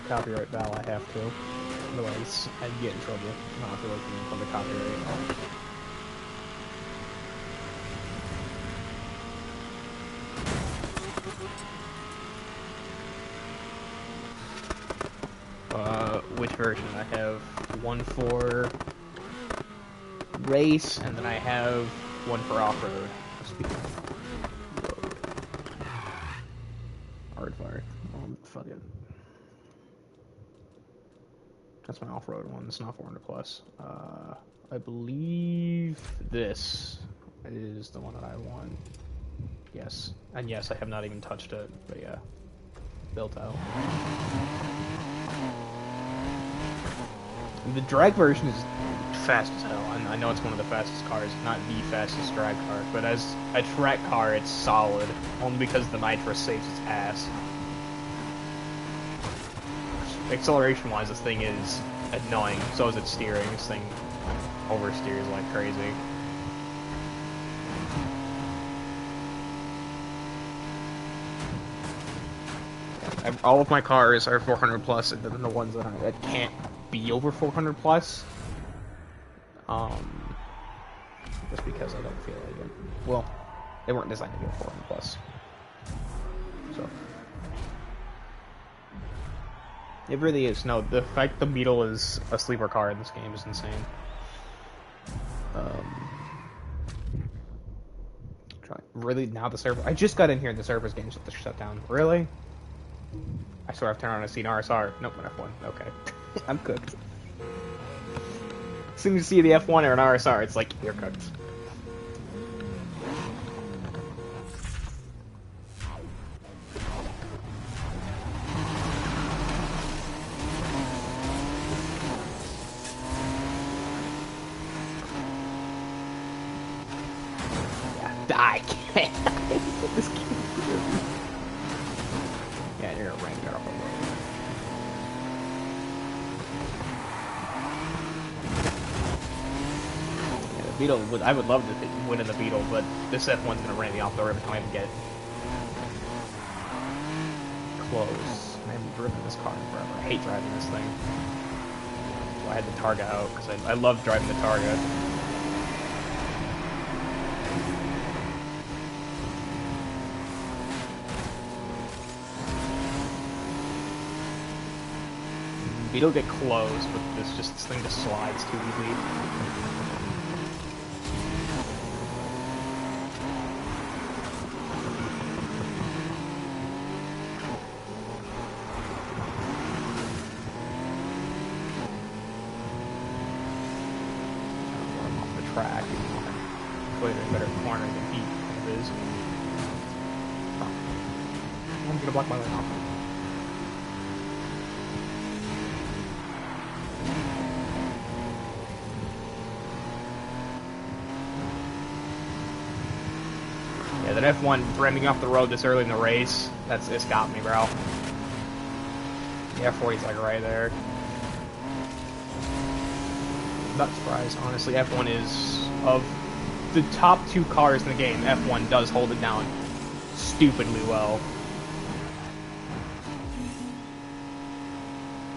copyright Val, I have to. Otherwise, I'd get in trouble. Not if you're looking for the copyright. Which version? I have one for race, and then I have one for off-road. Hardfire. Fuck it. That's my off-road one. It's not 400 plus. I believe this is the one that I want. Yes, and yes, I have not even touched it. But yeah, built out. The drag version is fast as hell. I know it's one of the fastest cars, not the fastest drag car, but as a track car, it's solid. Only because the nitrous saves its ass. Acceleration-wise, this thing is annoying. So is its steering. This thing oversteers like crazy. All of my cars are 400 plus, and then the ones that can't be over 400 plus. Just because I don't feel like it. Well, they weren't designed to be 400 plus. So it really is. No, the fact the Beetle is a sleeper car in this game is insane. Really, now the server. I just got in here and the server's getting shut down. Really? I swear I've turned on a scene RSR. Nope, an F1. Okay. I'm cooked. As soon as you see the F1 or an RSR, it's like, you're cooked. Yeah, I can't. This game. Yeah, you're gonna rank it off the road. Beetle I would love to win in the Beetle, but this F1's gonna ram me off the road if I even get close. I haven't driven this car in forever. I hate driving this thing. So I had the Targa out because I love driving the Targa. Beetle get close, but this thing just slides too easily. Track and clearly a better corner than he is. Oh. I'm gonna block my lane off. Yeah, that F1 ramming off the road this early in the race, it's got me, bro. The F40's like right there. Not surprised, honestly. F1 is, of the top two cars in the game, F1 does hold it down stupidly well.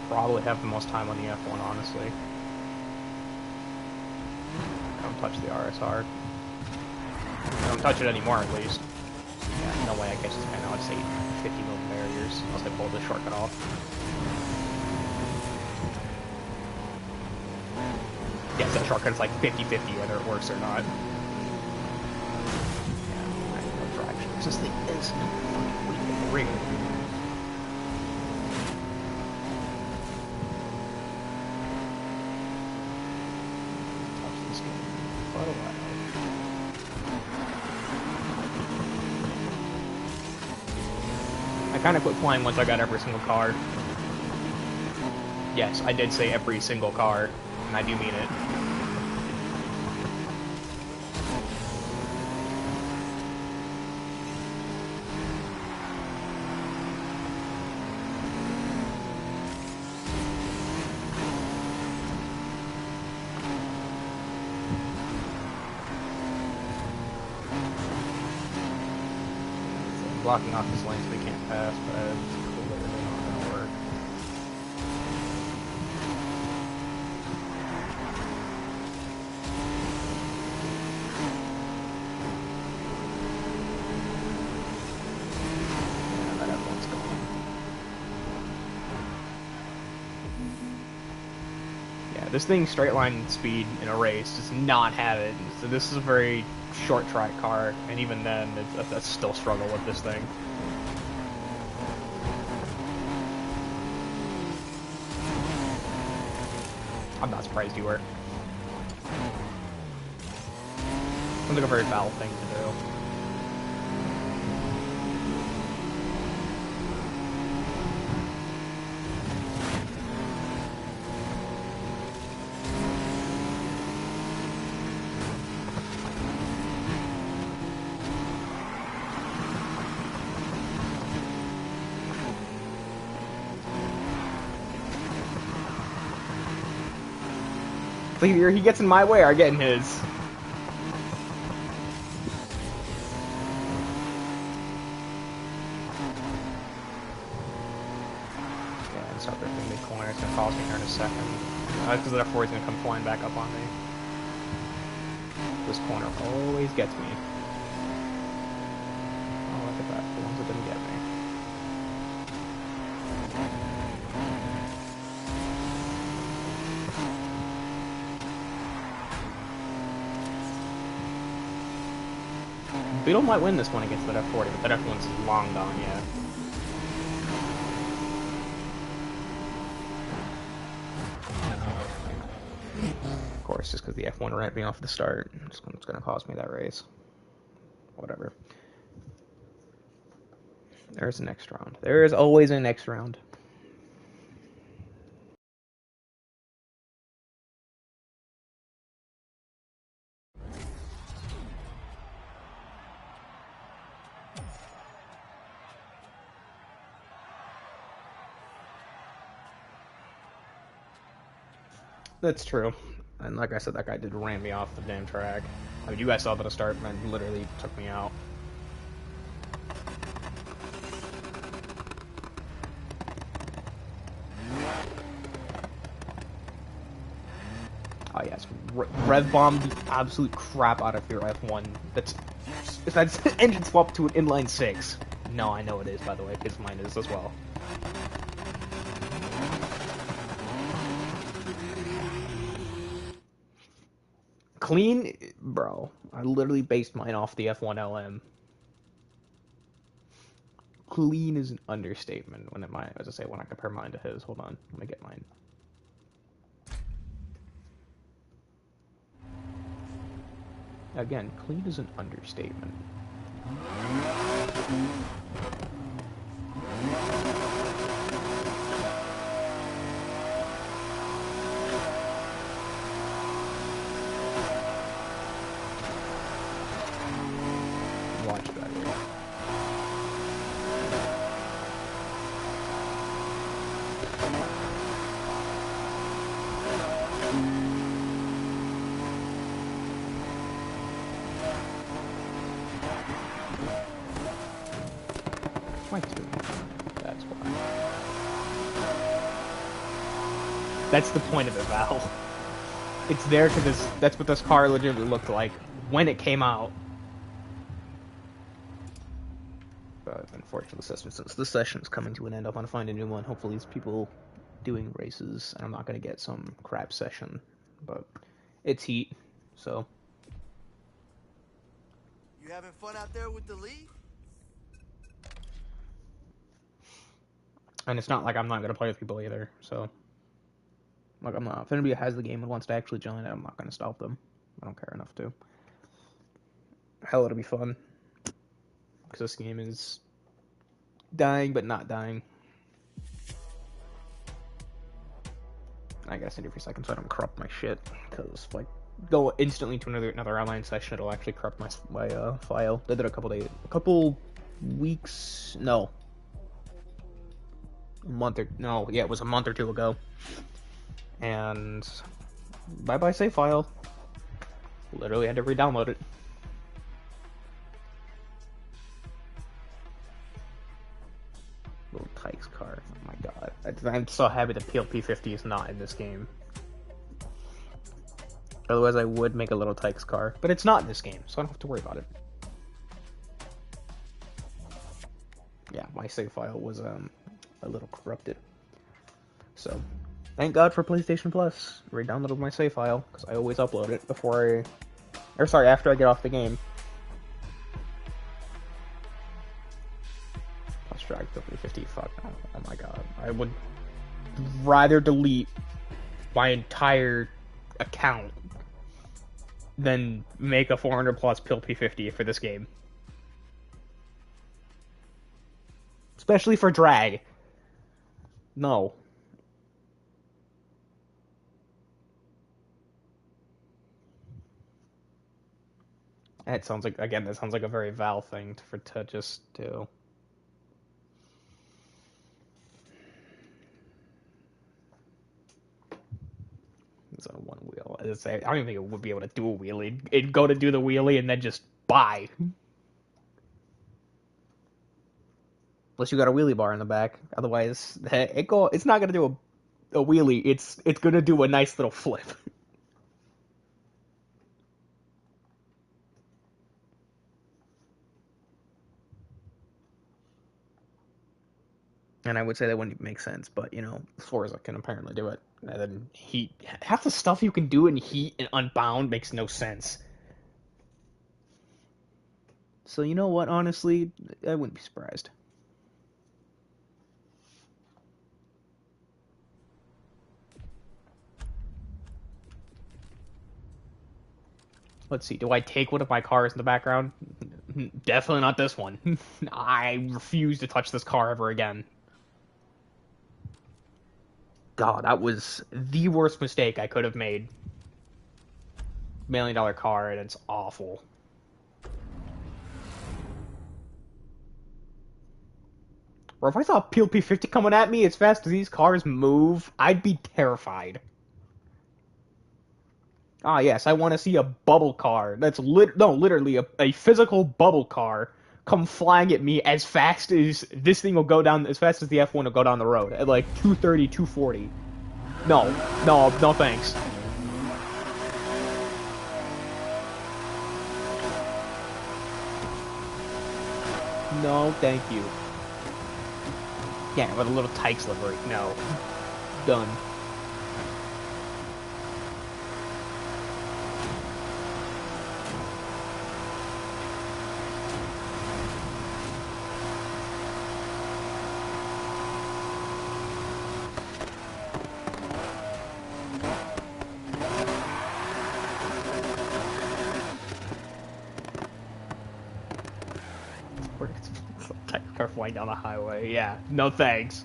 Probably have the most time on the F1, honestly. I don't touch the RSR. I don't touch it anymore, at least. Yeah, no way I catch this guy now. It's 50 million barriers, unless I pull the shortcut off. Yes, that shortcut's like 50-50 whether it works or not. Yeah, I have no traction. This thing is fucking ring. Touch this game for a while. I kind of quit playing once I got every single car. Yes, I did say every single car, and I do mean it. Blocking off this lane so they can't pass, but it's cool that they're not gonna work. this thing straight line speed in a race does not have it. So this is a very short track car, and even then, that's still struggle with this thing. I'm not surprised you were. Sounds like a very Valve thing to do. Either he gets in my way or I get in his. Yeah, and start drifting mid-corner. It's going to cost me here in a second. Because that F4 is going to come flying back up on me. This corner always gets me. Oh, look at that. The ones that didn't get me. Beetle might win this one against that F40, but that F1's long gone, yeah. Of course, just because the F1 ran me off the start, it's going to cost me that race. Whatever. There's the next round. There is always a next round. That's true. And like I said, that guy did ram me off the damn track. I mean, you guys saw that at the start, and literally took me out. Oh yes, rev bomb the absolute crap out of your F1. That's engine swap to an inline 6. No, I know it is, by the way, because mine is as well. Clean, bro. I literally based mine off the F1 LM. Clean is an understatement when when I compare mine to his. Hold on, let me get mine. Again, clean is an understatement. Watch that. That's why. That's the point of it, Val. It's there because that's what this car legitimately looked like when it came out. But unfortunately, since this session is coming to an end, I'm going to find a new one. Hopefully it's people doing races, and I'm not going to get some crap session. But it's heat, so. You having fun out there with the lead? And it's not like I'm not going to play with people either, so. Like, I'm not. If anybody has the game and wants to actually join it, I'm not going to stop them. I don't care enough to. Hell, it'll be fun. Because this game is dying, but not dying. I gotta send it for a second so I don't corrupt my shit. Because, like, go instantly to another online session, it'll actually corrupt my file. They did a couple weeks, no. It was a month or two ago. And bye-bye save file. Literally had to re-download it. Little Tykes car. Oh my god. I'm so happy the PLP50 is not in this game. Otherwise I would make a little Tykes car. But it's not in this game, so I don't have to worry about it. Yeah, my save file was a little corrupted. So, Thank God for PlayStation Plus. Re-downloaded my save file, because I always upload it before after I get off the game. Plus drag 50, fuck, oh my god. I would rather delete my entire account than make a 400 plus pill P50 for this game. Especially for drag. No. That sounds like, again, that sounds like a very Val thing to just do. It's a one wheel. I don't even think it would be able to do a wheelie. It'd go to do the wheelie and then just buy. Unless you got a wheelie bar in the back. Otherwise, it's not gonna do a wheelie. It's gonna do a nice little flip. And I would say that wouldn't make sense, but you know, Forza can apparently do it. And then Heat, half the stuff you can do in Heat and Unbound makes no sense. So you know what? Honestly, I wouldn't be surprised. Let's see. Do I take one of my cars in the background? Definitely not this one. I refuse to touch this car ever again. God, that was the worst mistake I could have made. $1 million car, and it's awful. Or if I saw a PLP-50 coming at me as fast as these cars move, I'd be terrified. Ah, yes, I want to see a bubble car. That's literally a physical bubble car come flying at me as fast as this thing will go down, as fast as the F1 will go down the road at like 230, 240. No, thanks. No, thank you. Yeah, with a little Tykes livery. No. Done. Car flying down the highway. Yeah, no thanks.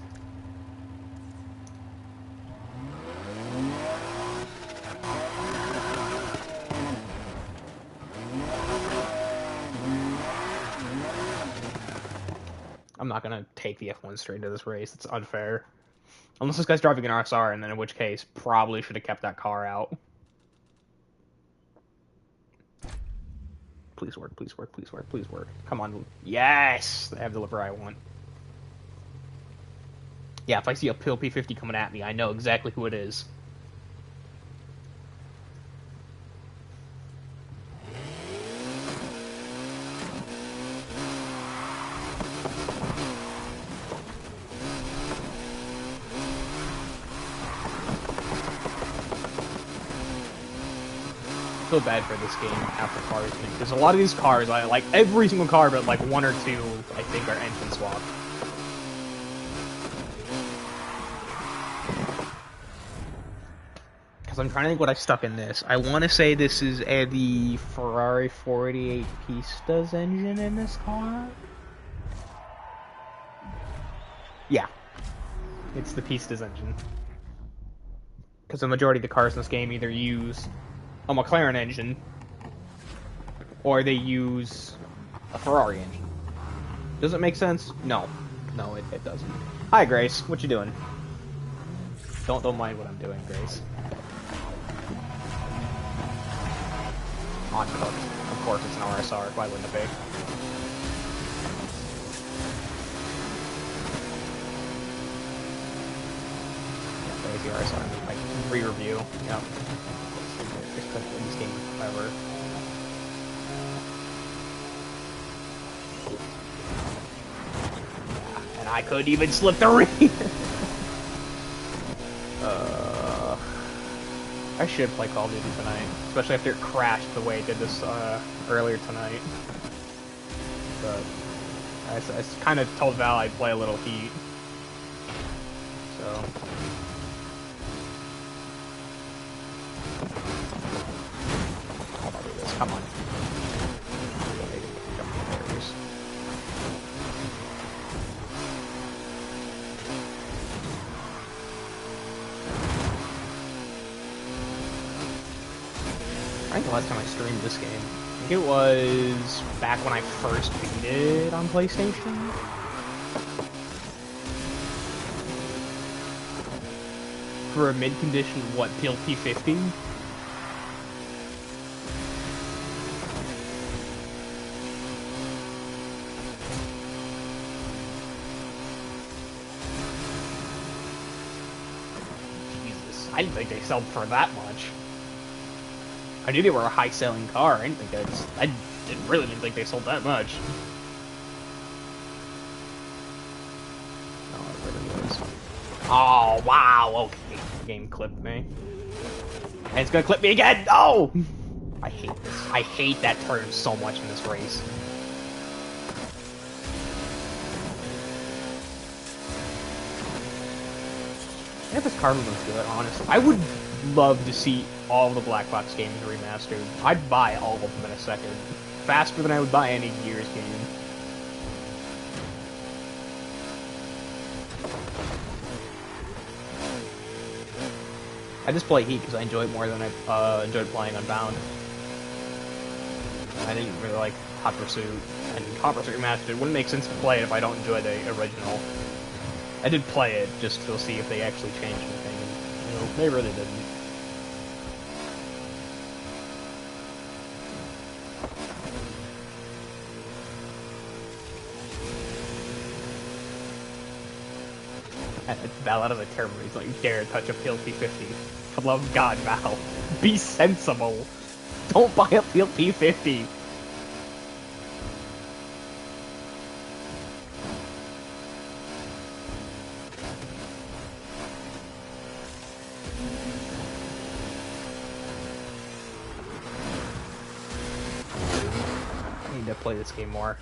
I'm not gonna take the F1 straight into this race. It's unfair. Unless this guy's driving an RSR, and then in which case, probably should have kept that car out. Please work, please work, please work, please work. Come on. Yes! I have the liver I want. Yeah, if I see a Pill P50 coming at me, I know exactly who it is. I feel bad for this game after cars, because a lot of these cars, like every single car, but like one or two, I think, are engine swap. Because I'm trying to think what I stuck in this. I want to say this is the Ferrari 488 Pista's engine in this car. Yeah, it's the Pista's engine. Because the majority of the cars in this game either use a McLaren engine, or they use a Ferrari engine. Does it make sense? No. No, it doesn't. Hi, Grace. What you doing? Don't mind what I'm doing, Grace. On cooked. Of course it's an RSR. Why wouldn't it be? Yeah, there's the RSR. Like, re-review. Yep. This game forever. Yeah, and I couldn't even slip the ring. I should play Call of Duty tonight, especially after it crashed the way it did this earlier tonight. But I kind of told Val I'd play a little Heat. So. I'll do this. Come on. I think the last time I streamed this game, I think it was back when I first beat it on PlayStation. For a mid-condition, what, PLP 50? Jesus, I didn't think they sold for that much. I knew they were a high-selling car. I really didn't think they sold that much. Oh, it really was. Oh, wow, okay. The game clipped me. And it's gonna clip me again! No! I hate this. I hate that turn so much in this race. Yeah, this car movement's good, honestly. I would love to see all the Black Box games remastered. I'd buy all of them in a second. Faster than I would buy any Gears game. I just play Heat because I enjoy it more than I enjoyed playing Unbound. I didn't really like Hot Pursuit, and Hot Pursuit Remastered. It wouldn't make sense to play it if I don't enjoy the original. I did play it just to see if they actually changed anything, and, you know, they really didn't. Val, that is a terrible reason. Don't you dare touch a PLP 50. For the love of God, Val. Be sensible. Don't buy a PLP 50. I need to play this game more.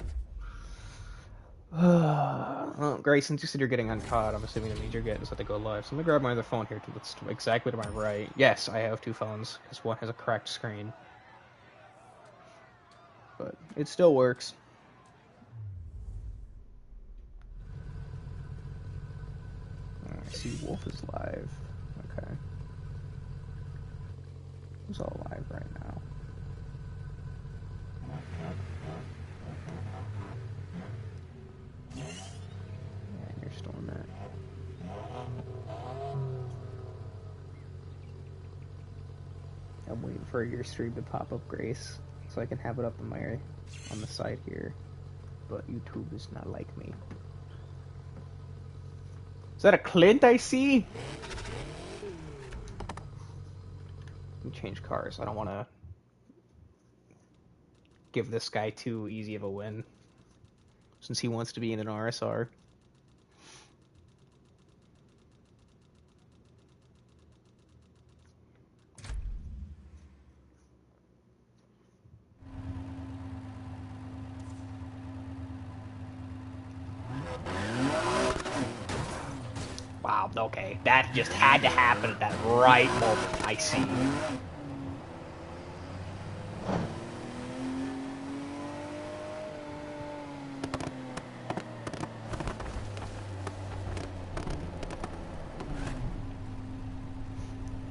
Well, Grace, since you said you're getting uncaught, I'm assuming that means you're getting set to go live. So let me grab my other phone here to that's exactly to my right. Yes, I have two phones, because one has a cracked screen. But it still works. I see Wolf is live. Okay. Who's all live right now? Storm I'm waiting for your stream to pop up, Grace, so I can have it up on the side here. But YouTube is not like me. Is that a Clint I see? Let me change cars. I don't want to give this guy too easy of a win, since he wants to be in an RSR. Wow, okay. That just had to happen at that right moment. I see.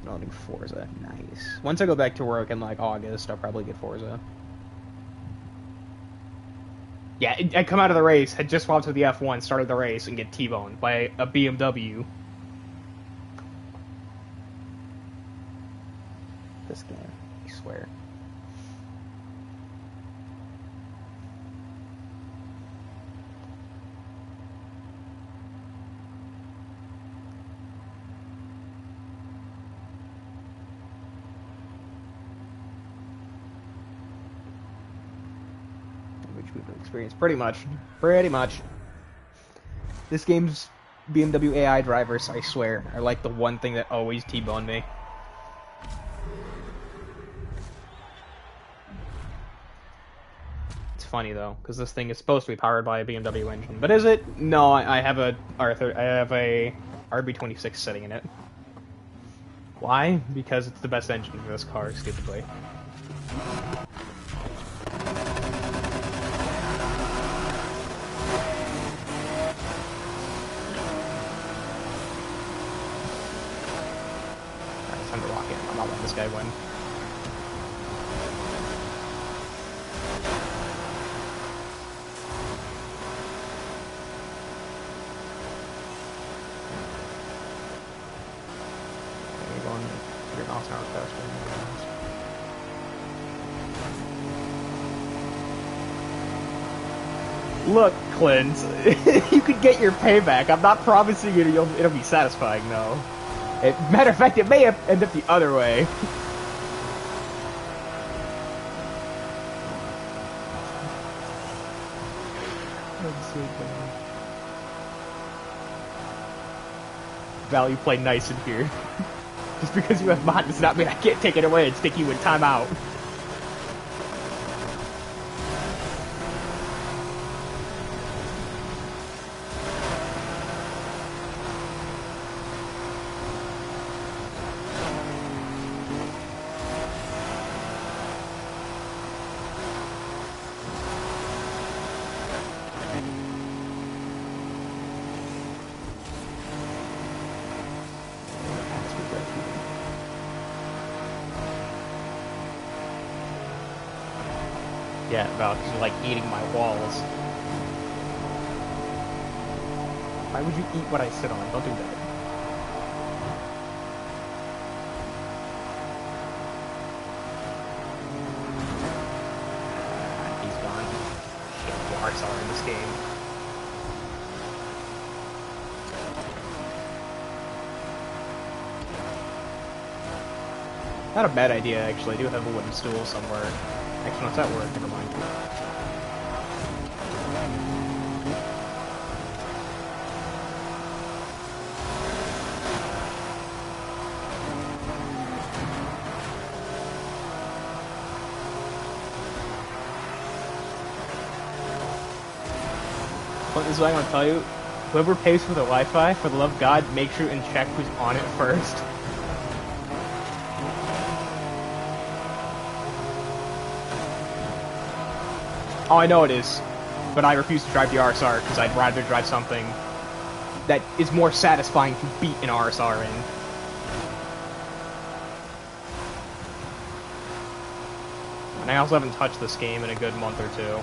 Loading Forza. Nice. Once I go back to work in like August, I'll probably get Forza. Yeah, I come out of the race, had just swapped to the F1, started the race, and get T-boned by a BMW. This game, I swear. Experience pretty much. This game's BMW AI drivers, I swear, are like the one thing that always T-bone me. It's funny though, because this thing is supposed to be powered by a BMW engine, but is it? No, I have a RB26 sitting in it. Why? Because it's the best engine for this car, stupidly. Alright, time to lock in. I'm not letting this guy win. Look, Clint, you could get your payback. I'm not promising you it'll be satisfying, though. Matter of fact, it may end up the other way. Val, you play nice in here. Just because you have mod does not mean I can't take it away and stick you in timeout. Yeah, Val, because you're like eating my walls. Why would you eat what I sit on? Don't do that. He's gone. Shit, Bars are in this game. Not a bad idea, actually. I do have a wooden stool somewhere. Actually, no, it's at work. Never mind. Well, this is what I'm going to tell you. Whoever pays for the Wi-Fi, for the love of God, make sure and check who's on it first. Oh, I know it is, but I refuse to drive the RSR because I'd rather drive something that is more satisfying to beat an RSR in. And I also haven't touched this game in a good month or two.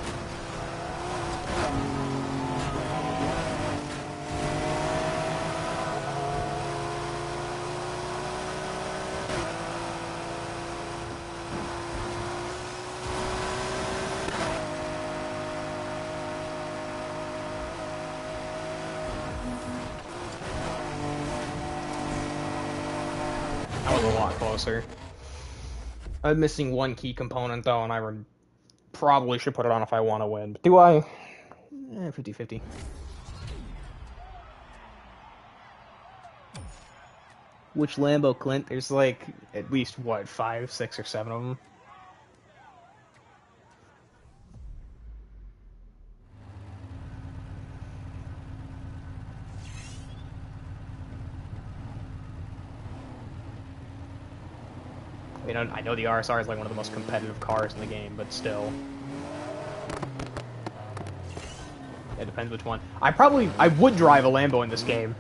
A lot closer. I'm missing one key component though, and I probably should put it on if I want to win. But do I? 50-50. Which Lambo, Clint? There's like at least what, 5, 6, or 7 of them. You know, I know the RSR is like one of the most competitive cars in the game, but still. It depends which one. I would drive a Lambo in this game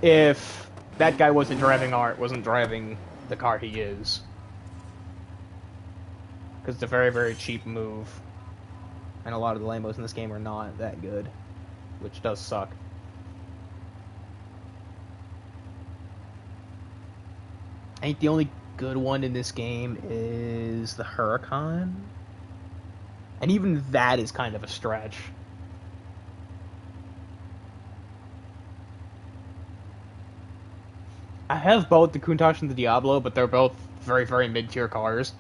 if that guy wasn't driving the car he is. Because it's a very, very cheap move. And a lot of the Lambos in this game are not that good. Which does suck. I think the only good one in this game is the Huracan. And even that is kind of a stretch. I have both the Countach and the Diablo, but they're both very, very mid-tier cars.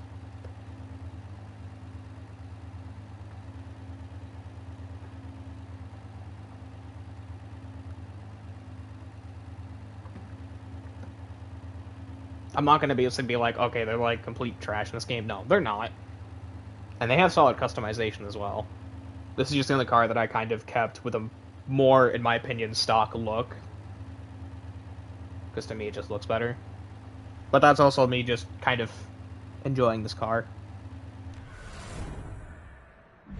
I'm not going to be able to be like, okay, they're like complete trash in this game. No, they're not. And they have solid customization as well. This is just the only car that I kind of kept with a more, in my opinion, stock look. Because to me it just looks better. But that's also me just kind of enjoying this car.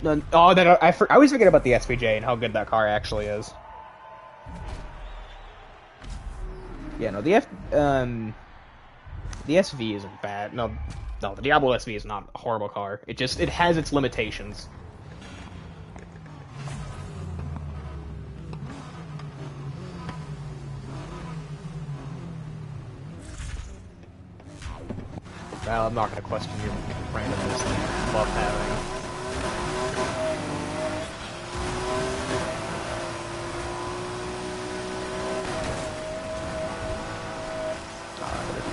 I always forget about the SVJ and how good that car actually is. Yeah, no, the SV isn't bad. No, the Diablo SV is not a horrible car. It has its limitations. Well, I'm not going to question your randomness that you love having.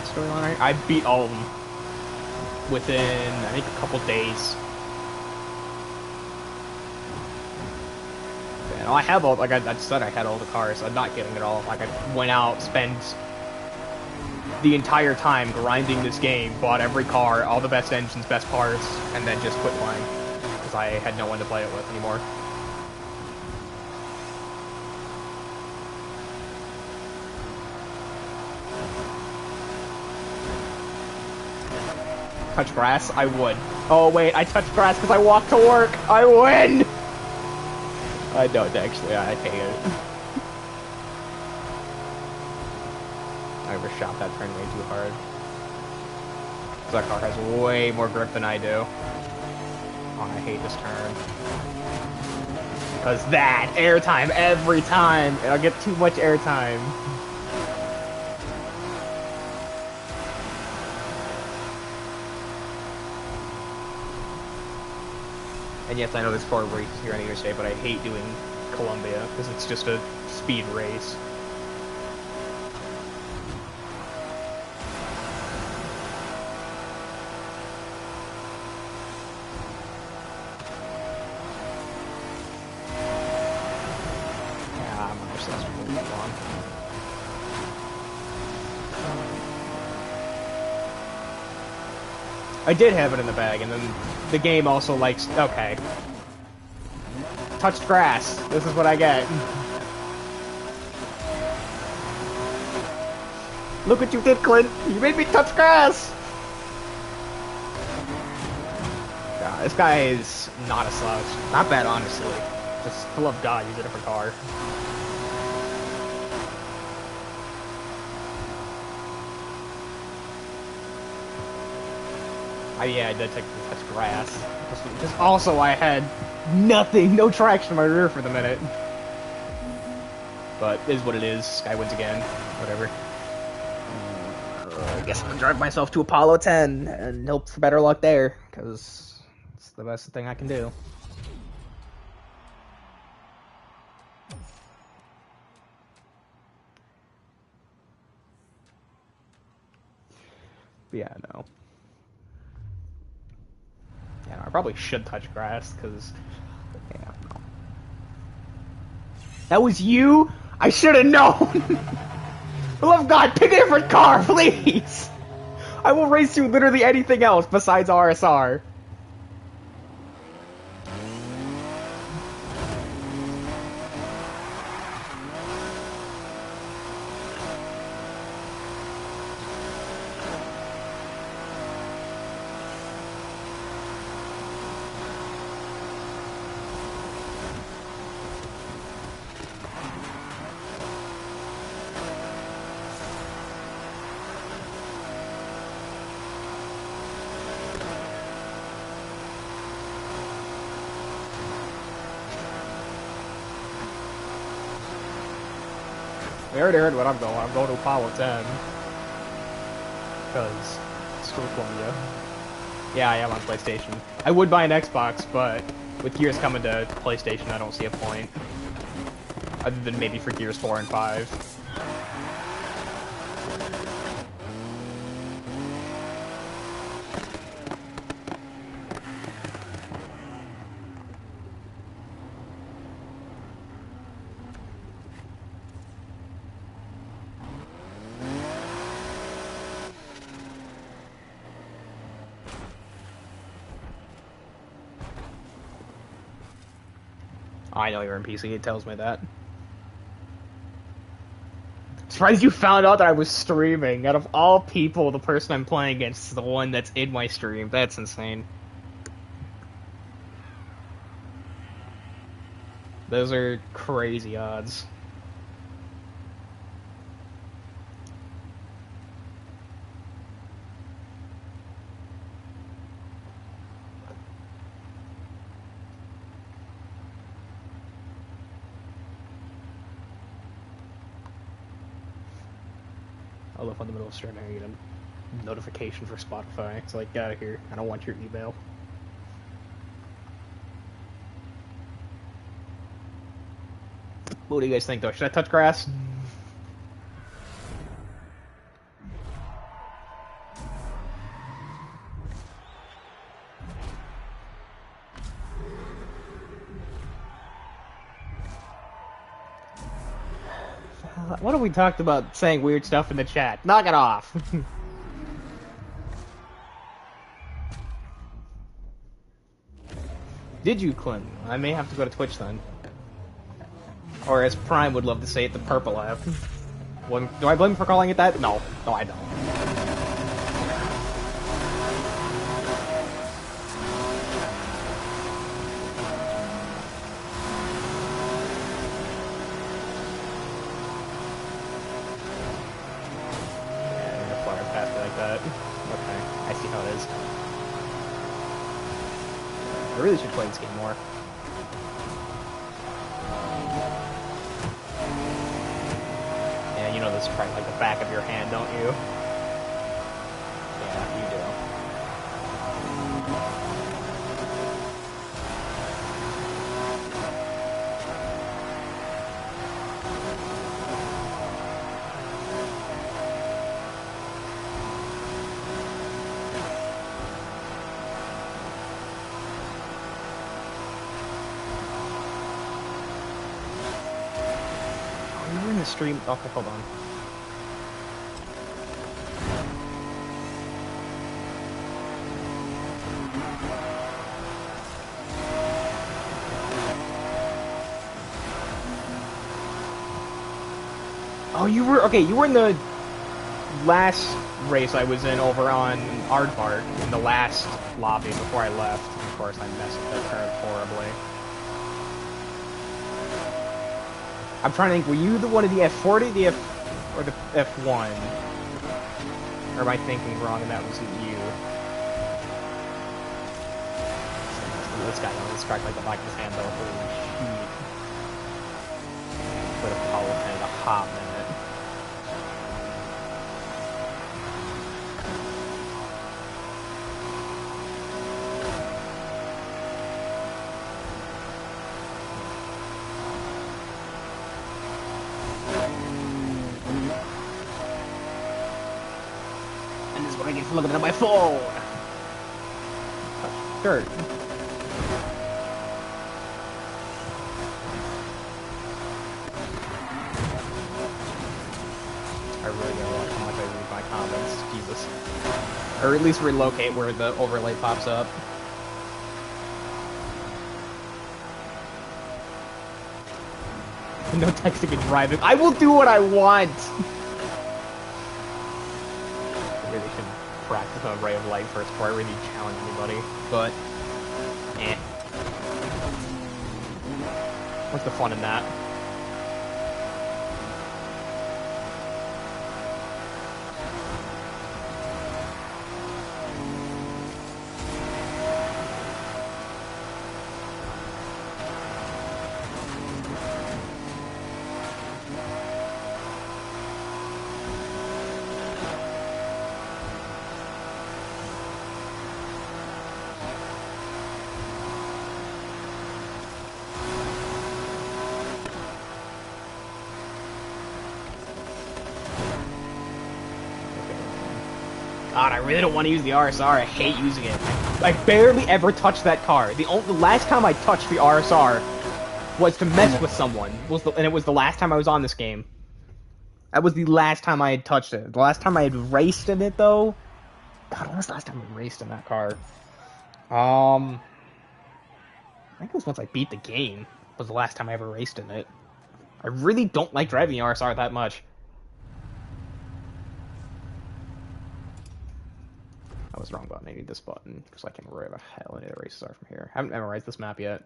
Storyline. I beat all of them within, I think, a couple days. And I have all, like I said, I had all the cars. I'm not kidding at all. Like, I went out, spent the entire time grinding this game, bought every car, all the best engines, best parts, and then just quit playing because I had no one to play it with anymore. Touch grass? I would. Oh wait, I touched grass because I walked to work! I win! I don't actually, I hate it. I overshot that turn way too hard. That car has way more grip than I do. Oh, I hate this turn. Because that, airtime every time! And I'll get too much airtime. And yes, I know there's 4 races here on the interstate, but I hate doing Columbia, because it's just a speed race. Yeah, I'm gonna just move on. I did have it in the bag, and then the game also likes... Okay. Touched grass. This is what I get. Look what you did, Clint! You made me touch grass! Yeah, this guy is not a slouch. Not bad, honestly. Just, for love of God, use a different car. Yeah, I did touch grass. Just also, I had nothing, no traction in my rear for the minute. But it is what it is. Guy wins again. Whatever. I guess I'm gonna drive myself to Apollo 10 and hope for better luck there, because it's the best thing I can do. But yeah, no. Yeah, no, I probably should touch grass, because... Yeah, no. That was you? I should have known! For love of God, pick a different car, please! I will race you literally anything else besides RSR. We already heard what I'm going. I'm going to Apollo 10. Because, screw Columbia. Yeah, I am on PlayStation. I would buy an Xbox, but with Gears coming to PlayStation, I don't see a point. Other than maybe for Gears 4 and 5. I know you're in PC, it tells me that. Surprised you found out that I was streaming. Out of all people, the person I'm playing against is the one that's in my stream. That's insane. Those are crazy odds. I love in the middle of streaming, I get a notification for Spotify. It's like, get out of here. I don't want your email. What do you guys think, though? Should I touch grass? What have we talked about saying weird stuff in the chat? Knock it off! Did you, Clinton? I may have to go to Twitch then. Or as Prime would love to say it, the purple app. Do I blame him for calling it that? No. No, I don't. I really should play this game more. Yeah, you know this is probably like the back of your hand, don't you? Yeah, you do. Stream. Okay, hold on. Oh, you were okay. You were in the last race I was in over on Aardvark in the last lobby before I left. Of course, I messed up that turn horribly. I'm trying to think, were you the one of the F40, or the F1? Or am I thinking wrong and that wasn't you? This guy almost cracked like the back of his hand though. Holy shit. Would have probably been a hot minute. Looking at my phone. Dirt. I really gotta watch how much I read my comments. Jesus. Or at least relocate where the overlay pops up. No texting and driving. I will do what I want. I really should practice a ray of light first before I really challenge anybody, but what's the fun in that? God, I really don't want to use the RSR. I hate using it. I barely ever touch that car. The last time I touched the RSR was to mess with someone. And it was the last time I was on this game. That was the last time I had touched it. The last time I had raced in it, though. God, when was the last time I raced in that car? I think it was once I beat the game. was the last time I ever raced in it. I really don't like driving the RSR that much. I was wrong button. I need this button because I can't remember where the hell any of the races are from here. I haven't memorized this map yet.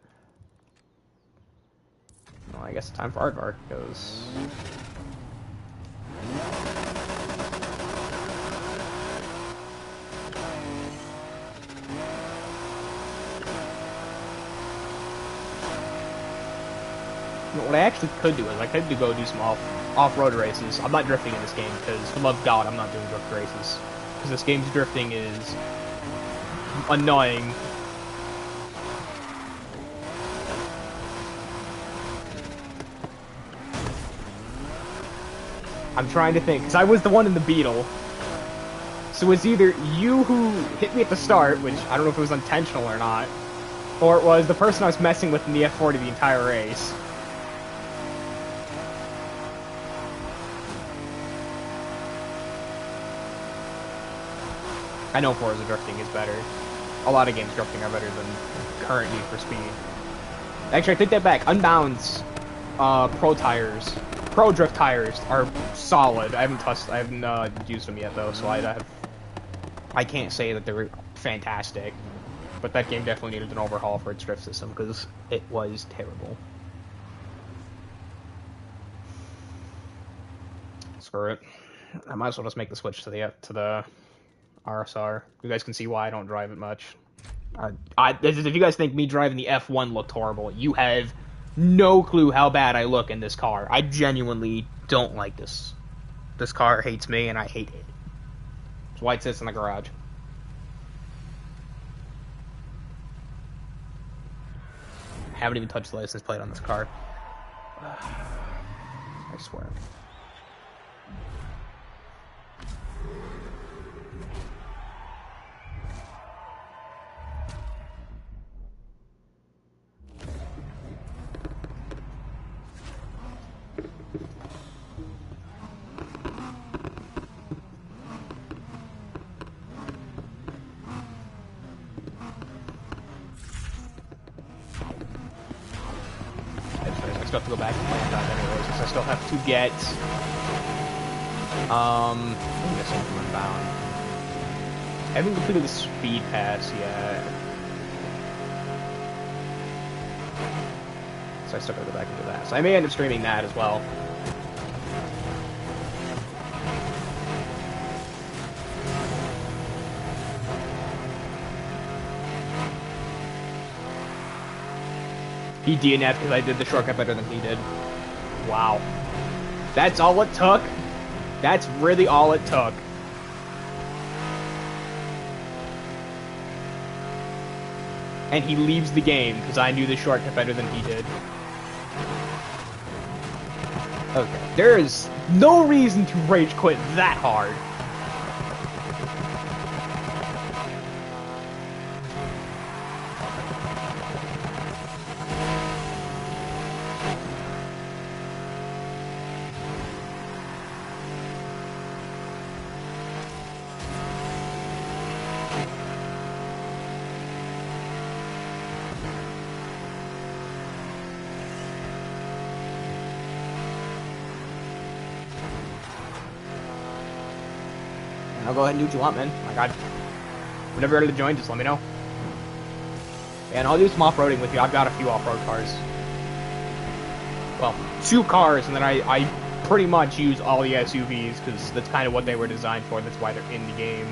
Well, I guess time for Aardvark goes. What I actually could do is I could go do some off-road races. I'm not drifting in this game because, for the love of God, I'm not doing drift races because this game's drifting is annoying. I'm trying to think because I was the one in the Beetle, so it's either you who hit me at the start, which I don't know if it was intentional or not, or it was the person I was messing with in the F40 the entire race. I know Forza drifting is better. A lot of games drifting are better than current Need for Speed. Actually, I take that back. Unbound's Pro Drift tires are solid. I haven't used them yet though, so I can't say that they're fantastic. But that game definitely needed an overhaul for its drift system because it was terrible. Screw it. I might as well just make the switch to the RSR. You guys can see why I don't drive it much. If you guys think me driving the F1 looked horrible, you have no clue how bad I look in this car. I genuinely don't like this. This car hates me, and I hate it. That's why it sits in the garage. I haven't even touched the license plate on this car. I swear. I still have to go back and play that anyways, because I still have to get I'm missing from Unbound. I haven't completed the speed pass yet. So I still gotta go back and do that. So I may end up streaming that as well. He DNF'd because I did the shortcut better than he did. Wow. That's all it took? That's really all it took. And he leaves the game because I knew the shortcut better than he did. Okay. There is no reason to rage quit that hard. I'll go ahead and do what you want, man. My God. Whenever you're ready to join, just let me know. And I'll do some off-roading with you. I've got a few off-road cars. Well, 2 cars, and then I pretty much use all the SUVs, because that's kind of what they were designed for. That's why they're in the game.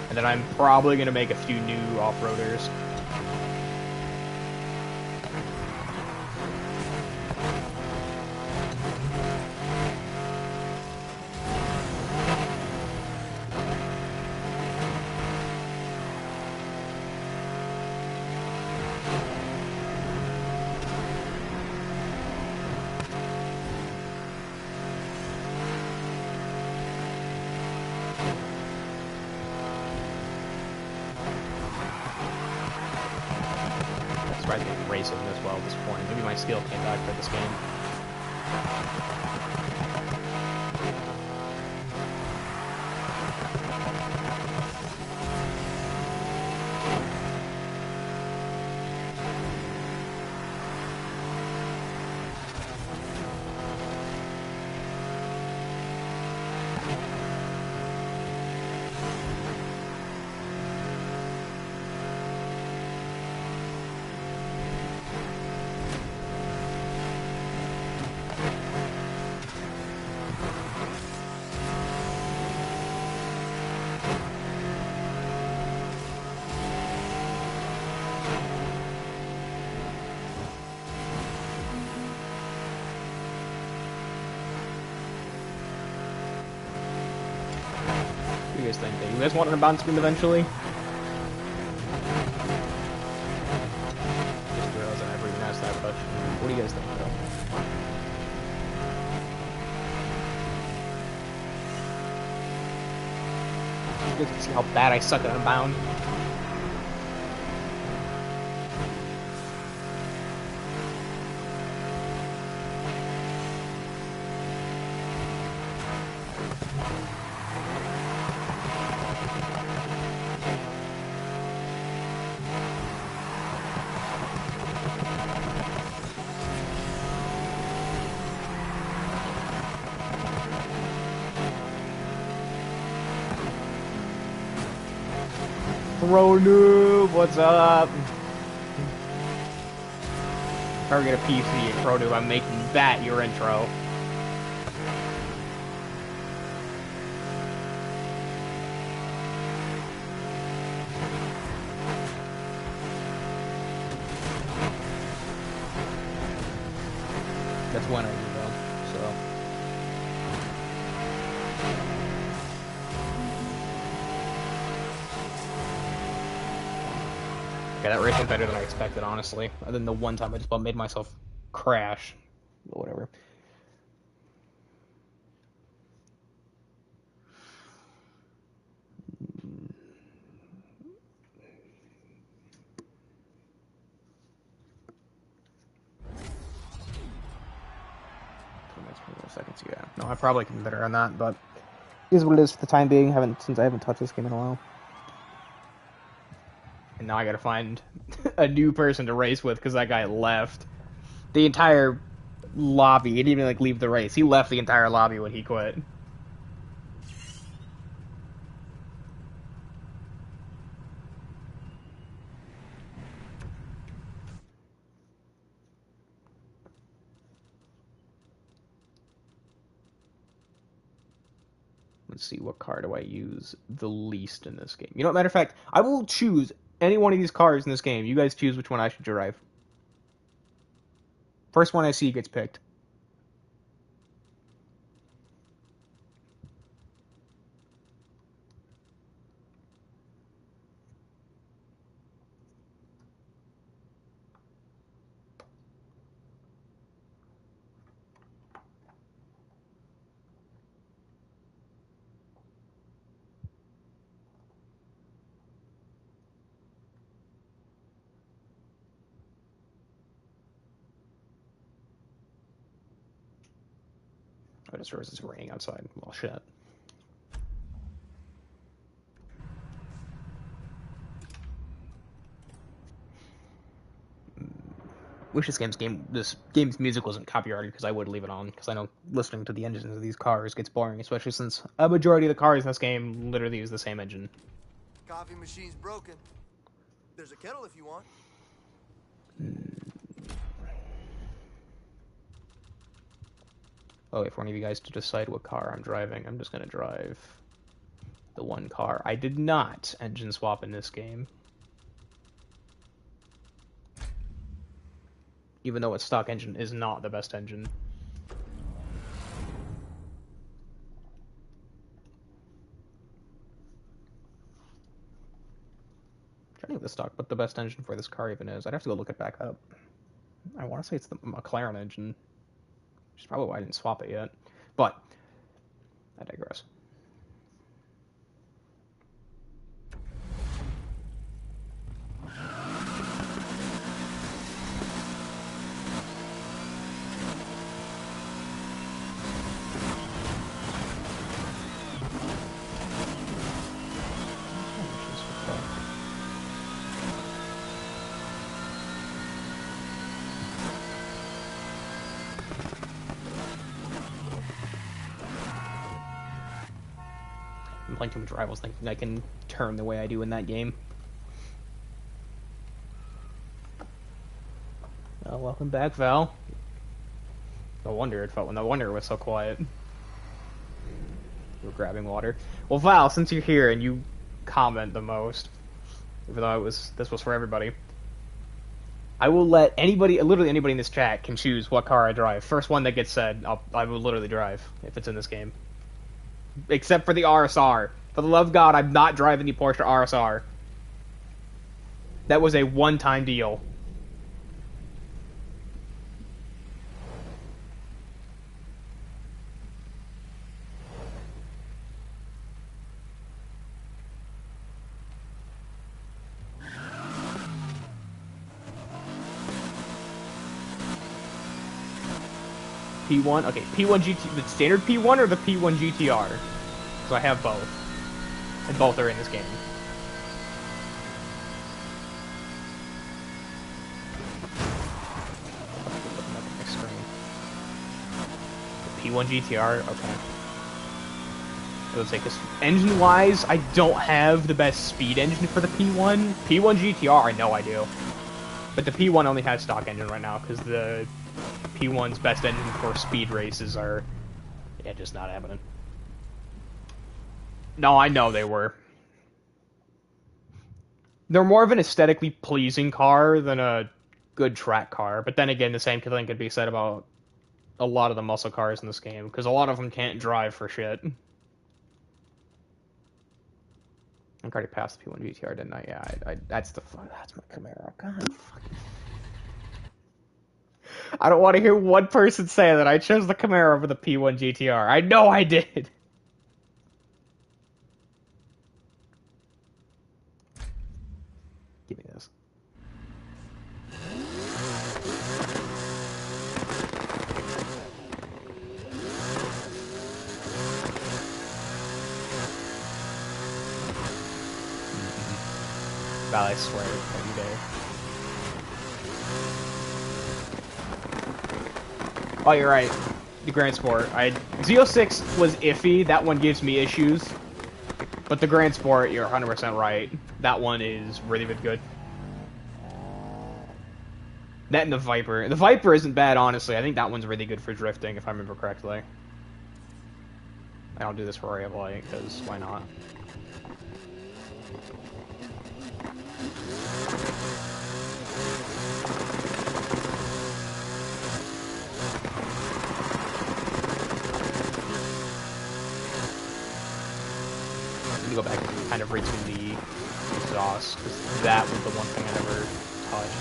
And then I'm probably going to make a few new off-roaders. Racing as well at this point. Maybe my skill came back for this game. you guys think? Do you guys want an bounce screen eventually? Just realized I never even asked that question. What do you guys think, though? You guys can see how bad I suck at Unbound. Pro Noob, what's up? If I ever get a PC at Pro Noob, I'm making that your intro. That's one I do though, so. Okay, that race went better than I expected, honestly. Other than the one time I just about made myself crash. But whatever. Seconds, yeah. No, I probably can do better on that, but it is what it is for the time being. Since I haven't touched this game in a while. And now I gotta find a new person to race with because that guy left. The entire lobby, he didn't even like leave the race. He left the entire lobby when he quit. Let's see, what car do I use the least in this game? You know, matter of fact, I will choose any one of these cars in this game. You guys choose which one I should drive. First one I see gets picked. I just realized it's raining outside. Well, shit. Wish this game's music wasn't copyrighted because I would leave it on because I know listening to the engines of these cars gets boring, especially since a majority of the cars in this game literally use the same engine. Coffee machine's broken. There's a kettle if you want. Oh, if one of you guys to decide what car I'm driving, I'm just gonna drive the one car. I did not engine swap in this game. Even though its stock engine is not the best engine. I'm trying to get the stock, but the best engine for this car even is. I'd have to go look it back up. I want to say it's the McLaren engine. Which is probably why I didn't swap it yet. But, I digress. I'm playing too much Rivals thinking I can turn the way I do in that game. Oh, welcome back, Val. No wonder it was so quiet. We're grabbing water. Well, Val, since you're here and you comment the most, even though this was for everybody, I will let anybody, literally anybody in this chat, can choose what car I drive. First one that gets said, I will literally drive if it's in this game. Except for the RSR. For the love of God, I'm not driving the Porsche RSR. That was a one-time deal. P1? Okay, P1 GT, the standard P1 or the P1 GTR? So I have both. And both are in this game. The P1 GTR? Okay. Let's say, because engine-wise, I don't have the best speed engine for the P1. P1 GTR, I know I do. But the P1 only has stock engine right now, because the P1's best engine for speed races are... yeah, just not happening. No, I know they were. They're more of an aesthetically pleasing car than a good track car. But then again, the same thing could be said about a lot of the muscle cars in this game, because a lot of them can't drive for shit. I already passed the P1 GTR, didn't I? Yeah, that's my Camaro. God, fucking... I don't want to hear one person say that I chose the Camaro over the P1 GTR. I know I did. Give me this. Val, I swear, every day. Oh, you're right. The Grand Sport. Z06 was iffy. That one gives me issues. But the Grand Sport, you're 100% right. That one is really, really good. That and the Viper. The Viper isn't bad, honestly. I think that one's really good for drifting, if I remember correctly. I don't do this for Ray of Light, because why not? Go back and kind of retune the exhaust, because that was the one thing I never touched.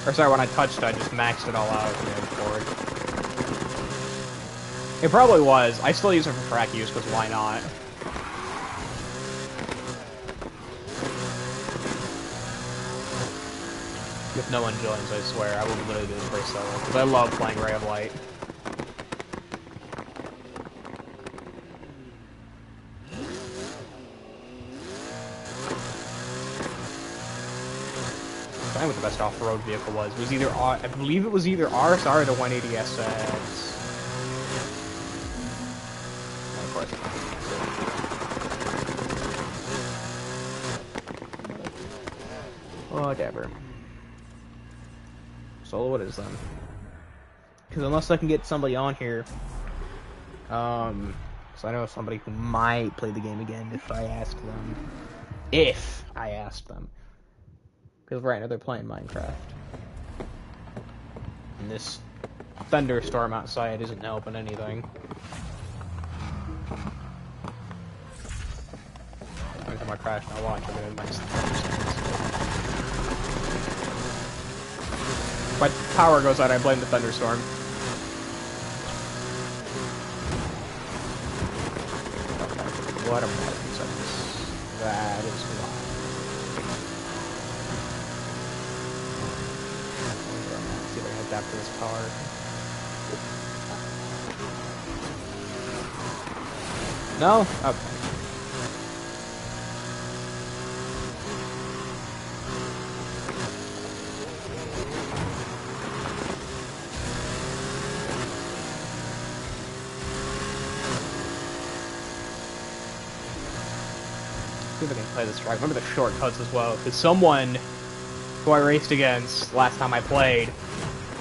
Or sorry, when I touched, I just maxed it all out and then forward. It probably was. I still use it for track use, because why not? If no one joins, I swear, I will literally do this race solo, because I love playing Ray of Light. What the best off-road vehicle was. It was either I believe it was either RSR or the 180SX. Of course. Whatever. Solo it is then. Because unless I can get somebody on here, so I know somebody who might play the game again if I ask them. If I ask them. Because right now they're playing Minecraft. And this thunderstorm outside isn't helping anything. Every time I crash and I watch, I get a nice thunderstorm. If my power goes out, I blame the thunderstorm. Okay, what a parking sense. That is why. After this car. No? Okay. See if I can play this track. Remember the shortcuts as well, because someone who I raced against last time I played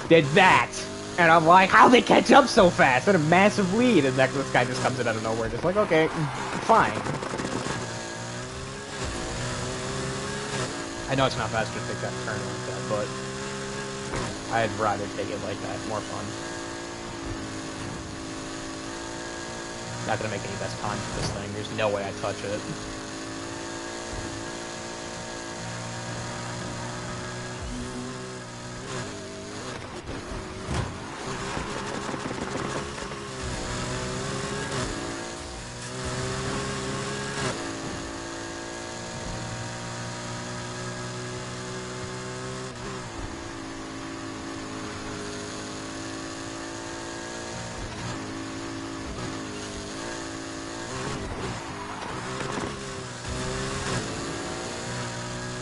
did that, and I'm like, how'd they catch up so fast? At a massive lead, and this guy just comes in out of nowhere, just like, okay, fine. I know it's not faster to take that turn like that, but I'd rather take it like that. More fun. Not gonna make any best time for this thing. There's no way I touch it.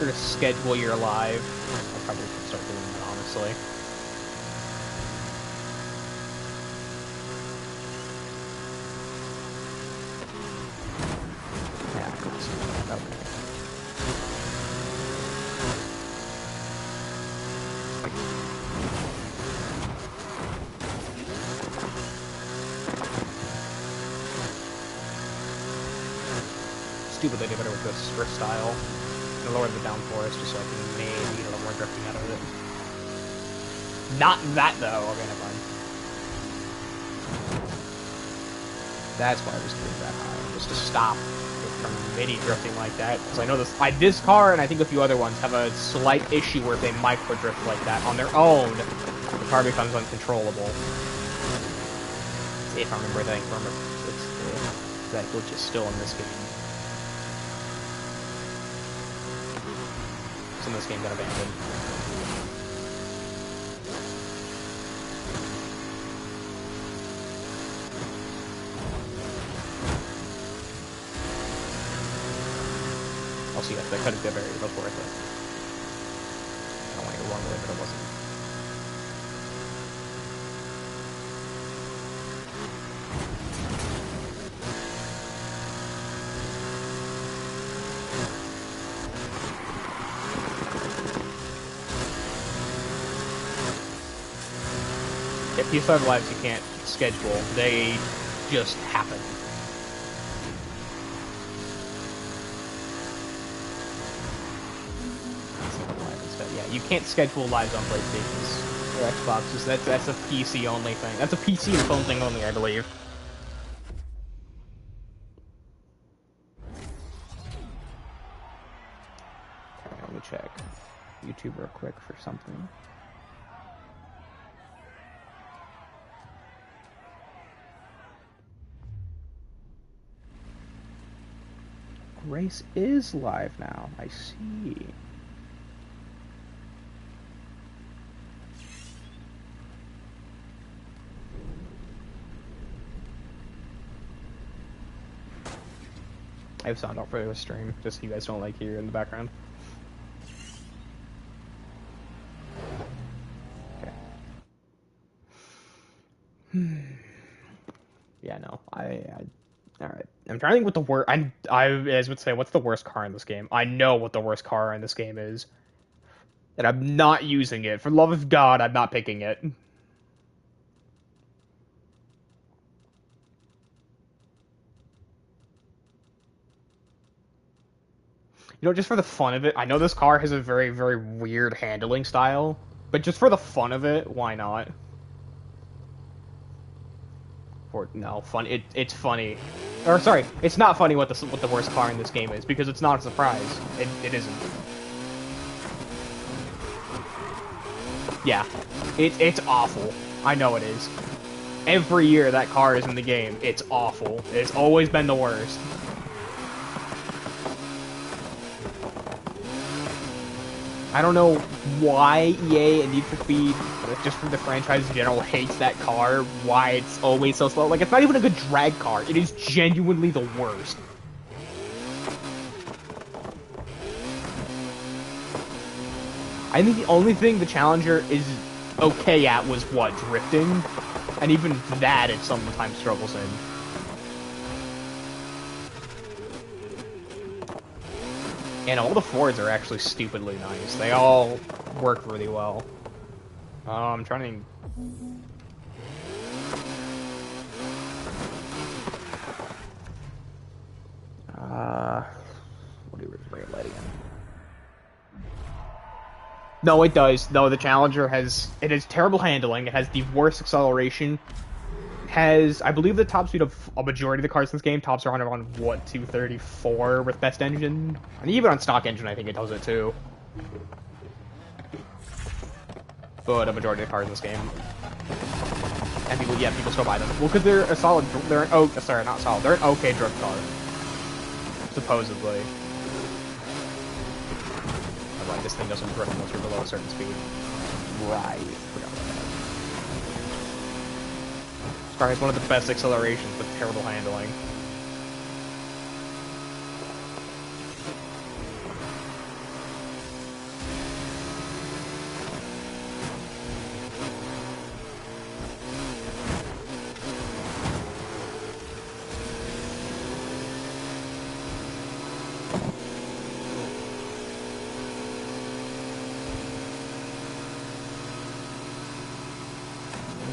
To schedule your live. I probably should start doing that, honestly. Yeah, I can see that. Okay. Stupid they did better with the sprint style. Lower the downforce just so I can maybe get a little more drifting out of it. Not that though. Okay, never mind. That's why I was doing that high, just to stop it from mini drifting like that. Because I know this car and I think a few other ones have a slight issue where if they micro drift like that on their own, the car becomes uncontrollable. If I remember that correctly, that glitch is still in this game. Some of this game got abandoned. I'll see that could have been very much worth it. I don't want to go wrong with it, but it wasn't. If you start lives you can't schedule, they just happen. Yeah, you can't schedule lives on PlayStations or Xboxes. That's a PC only thing. That's a PC and phone thing only, I believe. Okay, let me check YouTube real quick for something. Race is live now. I see. I have sound off for the stream, just so you guys don't like hear in the background. Okay. Yeah, no. Alright. I'm trying to think what the worst... I as would say, what's the worst car in this game? I know what the worst car in this game is. And I'm not using it. For the love of God, I'm not picking it. You know, just for the fun of it, I know this car has a very, very weird handling style, but just for the fun of it, why not? No, fun. It's funny. Or sorry, it's not funny what the worst car in this game is, because it's not a surprise. It isn't. Yeah, it's awful. I know it is. Every year that car is in the game, it's awful. It's always been the worst. I don't know why EA and Need for Speed, just from the franchise in general, hates that car, why it's always so slow. Like, it's not even a good drag car. It is genuinely the worst. I think the only thing the Challenger is okay at was, what, drifting? And even that it sometimes struggles in. And all the Fords are actually stupidly nice. They all work really well. I'm trying to... What do we bring it light again? No, it does. No, the Challenger has... It has terrible handling. It has the worst acceleration. has, I believe, the top speed of a majority of the cars in this game tops around what, 234 with best engine, and even on stock engine, I think it does it too. But a majority of the cars in this game, and people still buy them. Well, because they're a solid, they're an sorry, not solid, they're an okay drift car, supposedly. Like this thing doesn't drift unless you're below a certain speed. Right. Forgot about that. This car has one of the best accelerations, but terrible handling.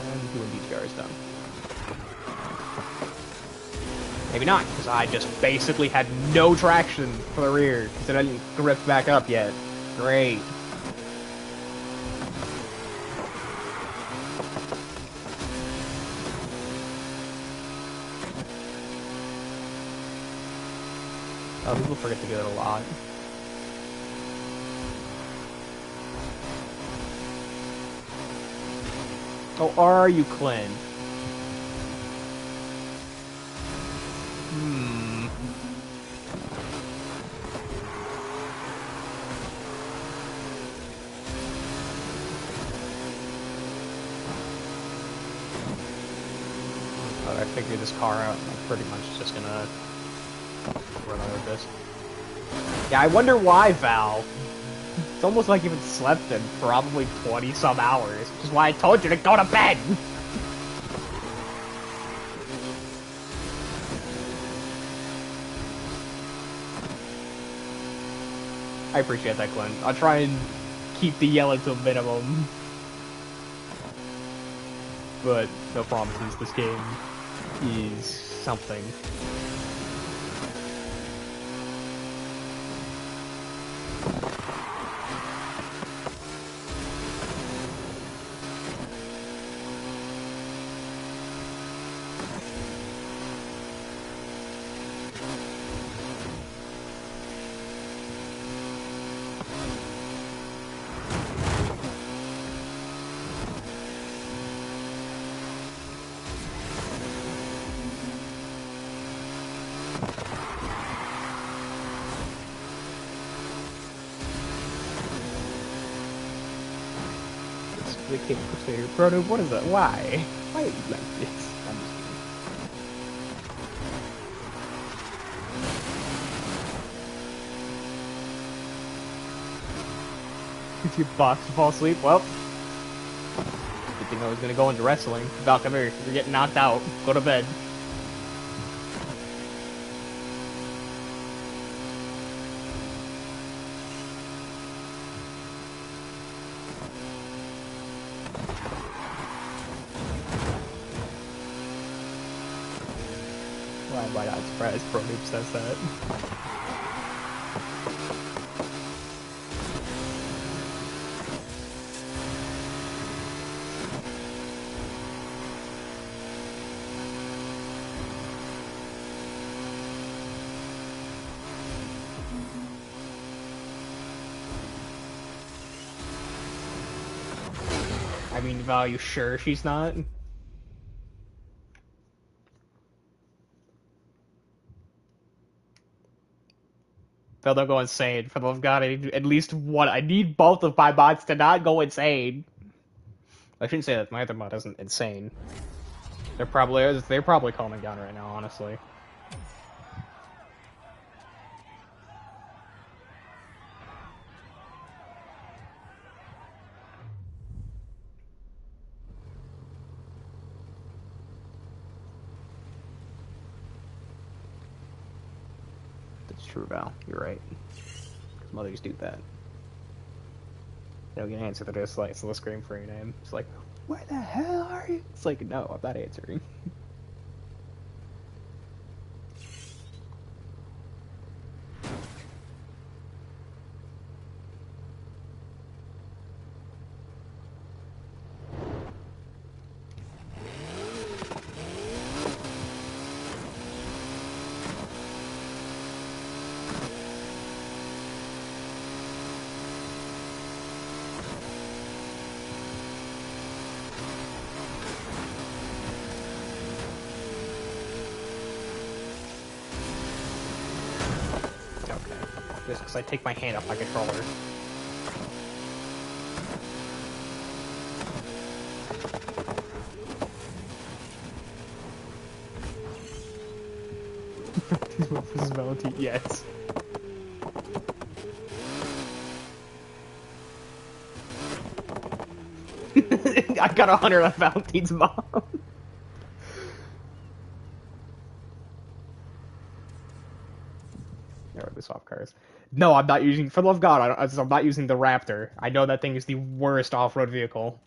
And doing DTR is done. Maybe not, because I just basically had no traction for the rear, because it hadn't gripped back up yet. Great. Oh, people forget to do that a lot. Oh, are you, Clint? Oh, I figured this car out, and I'm pretty much just gonna run over this. Yeah, I wonder why, Val. It's almost like you've slept in probably 20-some hours, which is why I told you to go to bed! I appreciate that, Glenn. I'll try and keep the yelling to a minimum. But no promises, this game is something. The King Crusader Proto, what is that? Why? Why are you like this? I'm just kidding. Did you box to fall asleep? Well, good thing I was gonna go into wrestling. Val, come here. You're getting knocked out. Go to bed. Why am I not surprised Pro Noob says that? I mean, Val, you sure she's not? Val, don't go insane. For the love of God, I need at least one. I need both of my bots to not go insane. I shouldn't say that my other bot isn't insane. They're probably calming down right now, honestly. That's true, Val. You're right. Because mothers do that. They don't get an answer. They're just like, so let's scream for your name. It's like, where the hell are you? It's like, no, I'm not answering. this because I take my hand off my controller. This is Valentine. Yes. I got 100 on Valentine's mom. There are the soft cars. No, I'm not using. For the love of God, I'm not using the Raptor. I know that thing is the worst off-road vehicle.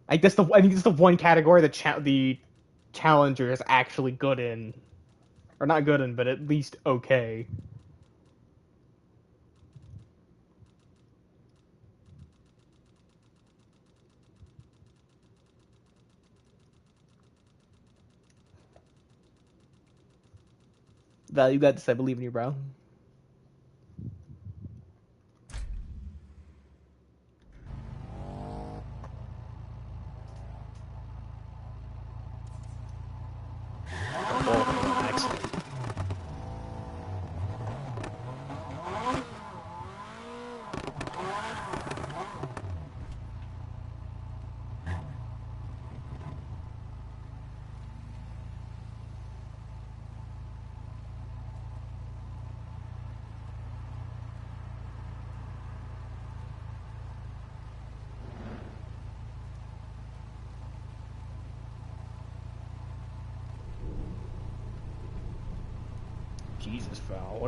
I think that's the one category that the Challenger is actually good in, or not good in, but at least okay. Val, you got this. I believe in you, bro. Oh, excellent. Jesus, Val.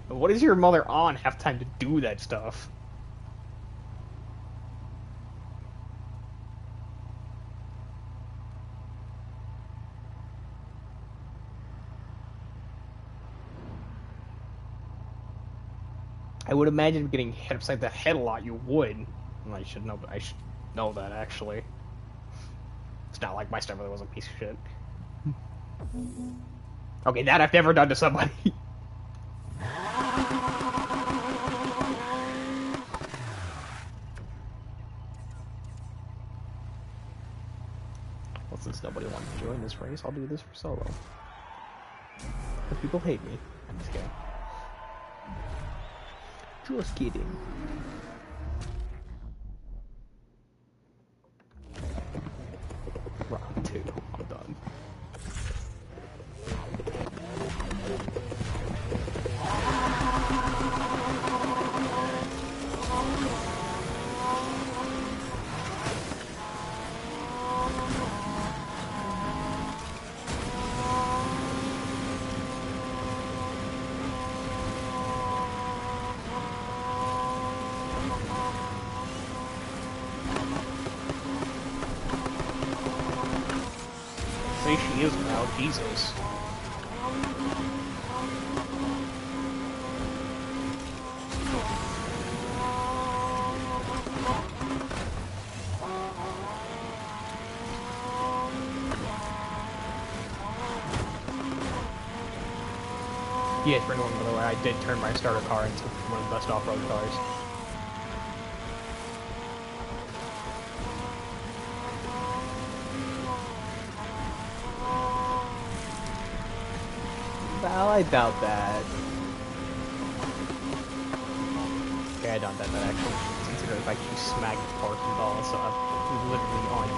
What is your mother on? Have time to do that stuff? I would imagine getting hit upside the head a lot. You would. I should know, but I should know that actually. It's not like my stepmother was a piece of shit. Okay, that I've never done to somebody. Well, since nobody wanted to join this race, I'll do this for solo. But people hate me. I'm just kidding. Just kidding. Round 2. I'm done. She is now, Jesus. Yes, for anyone, by the way, I did turn my starter car into one of the best off-road cars. Well, I doubt that. Okay, I doubt that actually. Consider the fact you smacked the parking ball, so I'm literally on you.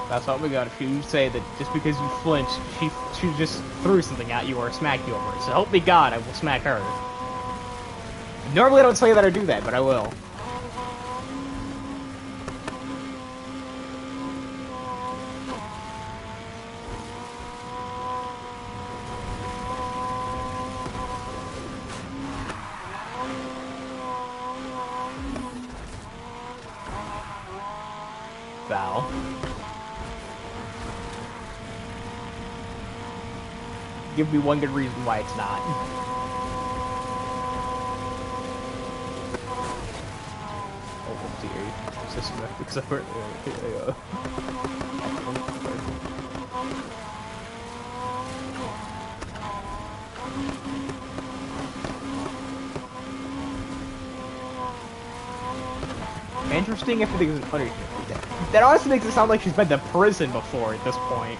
That's all we got. If you say that just because you flinched, she just threw something at you or smacked you over it. So help me God, I will smack her. Normally I don't say that or do that, but I will. Give me one good reason why it's not. Oh, whoopsie. Systematic separate. Interesting if it isn't under. That honestly makes it sound like she's been to prison before at this point.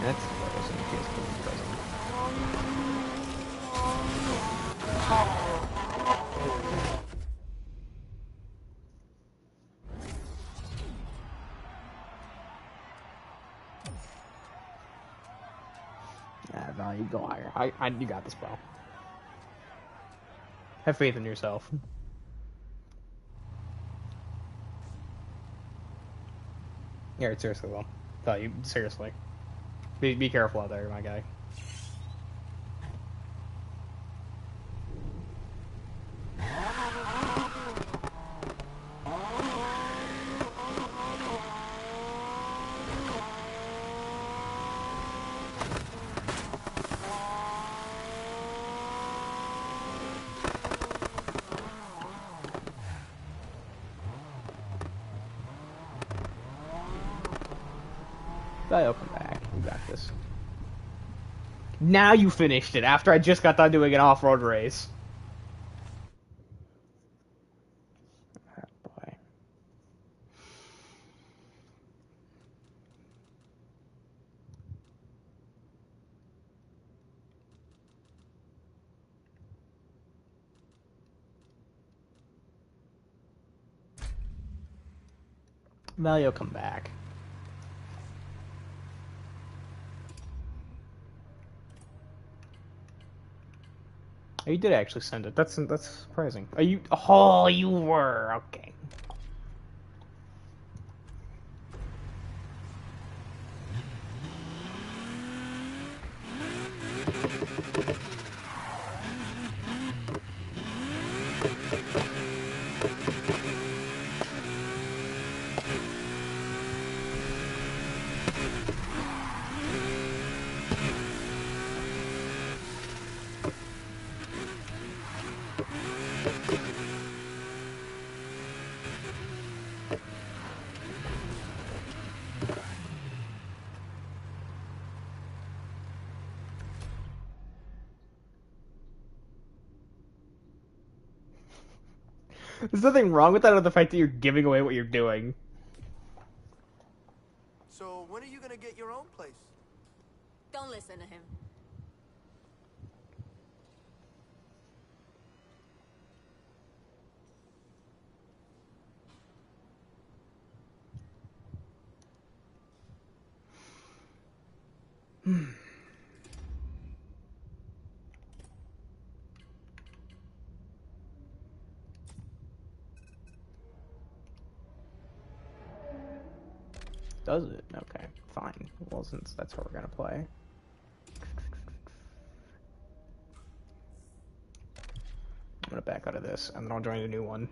That's what I was in case of prison. Yeah, no, you go higher. You got this, bro. Have faith in yourself. Yeah, seriously, Will. No, you seriously. Be careful out there, my guy. I'll come back. You got this. Now you finished it after I just got done doing an off-road race. Oh, boy. Now you'll come back. Oh, you did actually send it. That's surprising. Are you? Oh, you were. Okay. There's nothing wrong with that other the fact that you're giving away what you're doing. So when are you gonna get your own place? Don't listen to him. Does it? Okay, fine. Well, since that's what we're gonna play. I'm gonna back out of this, and then I'll join a new one.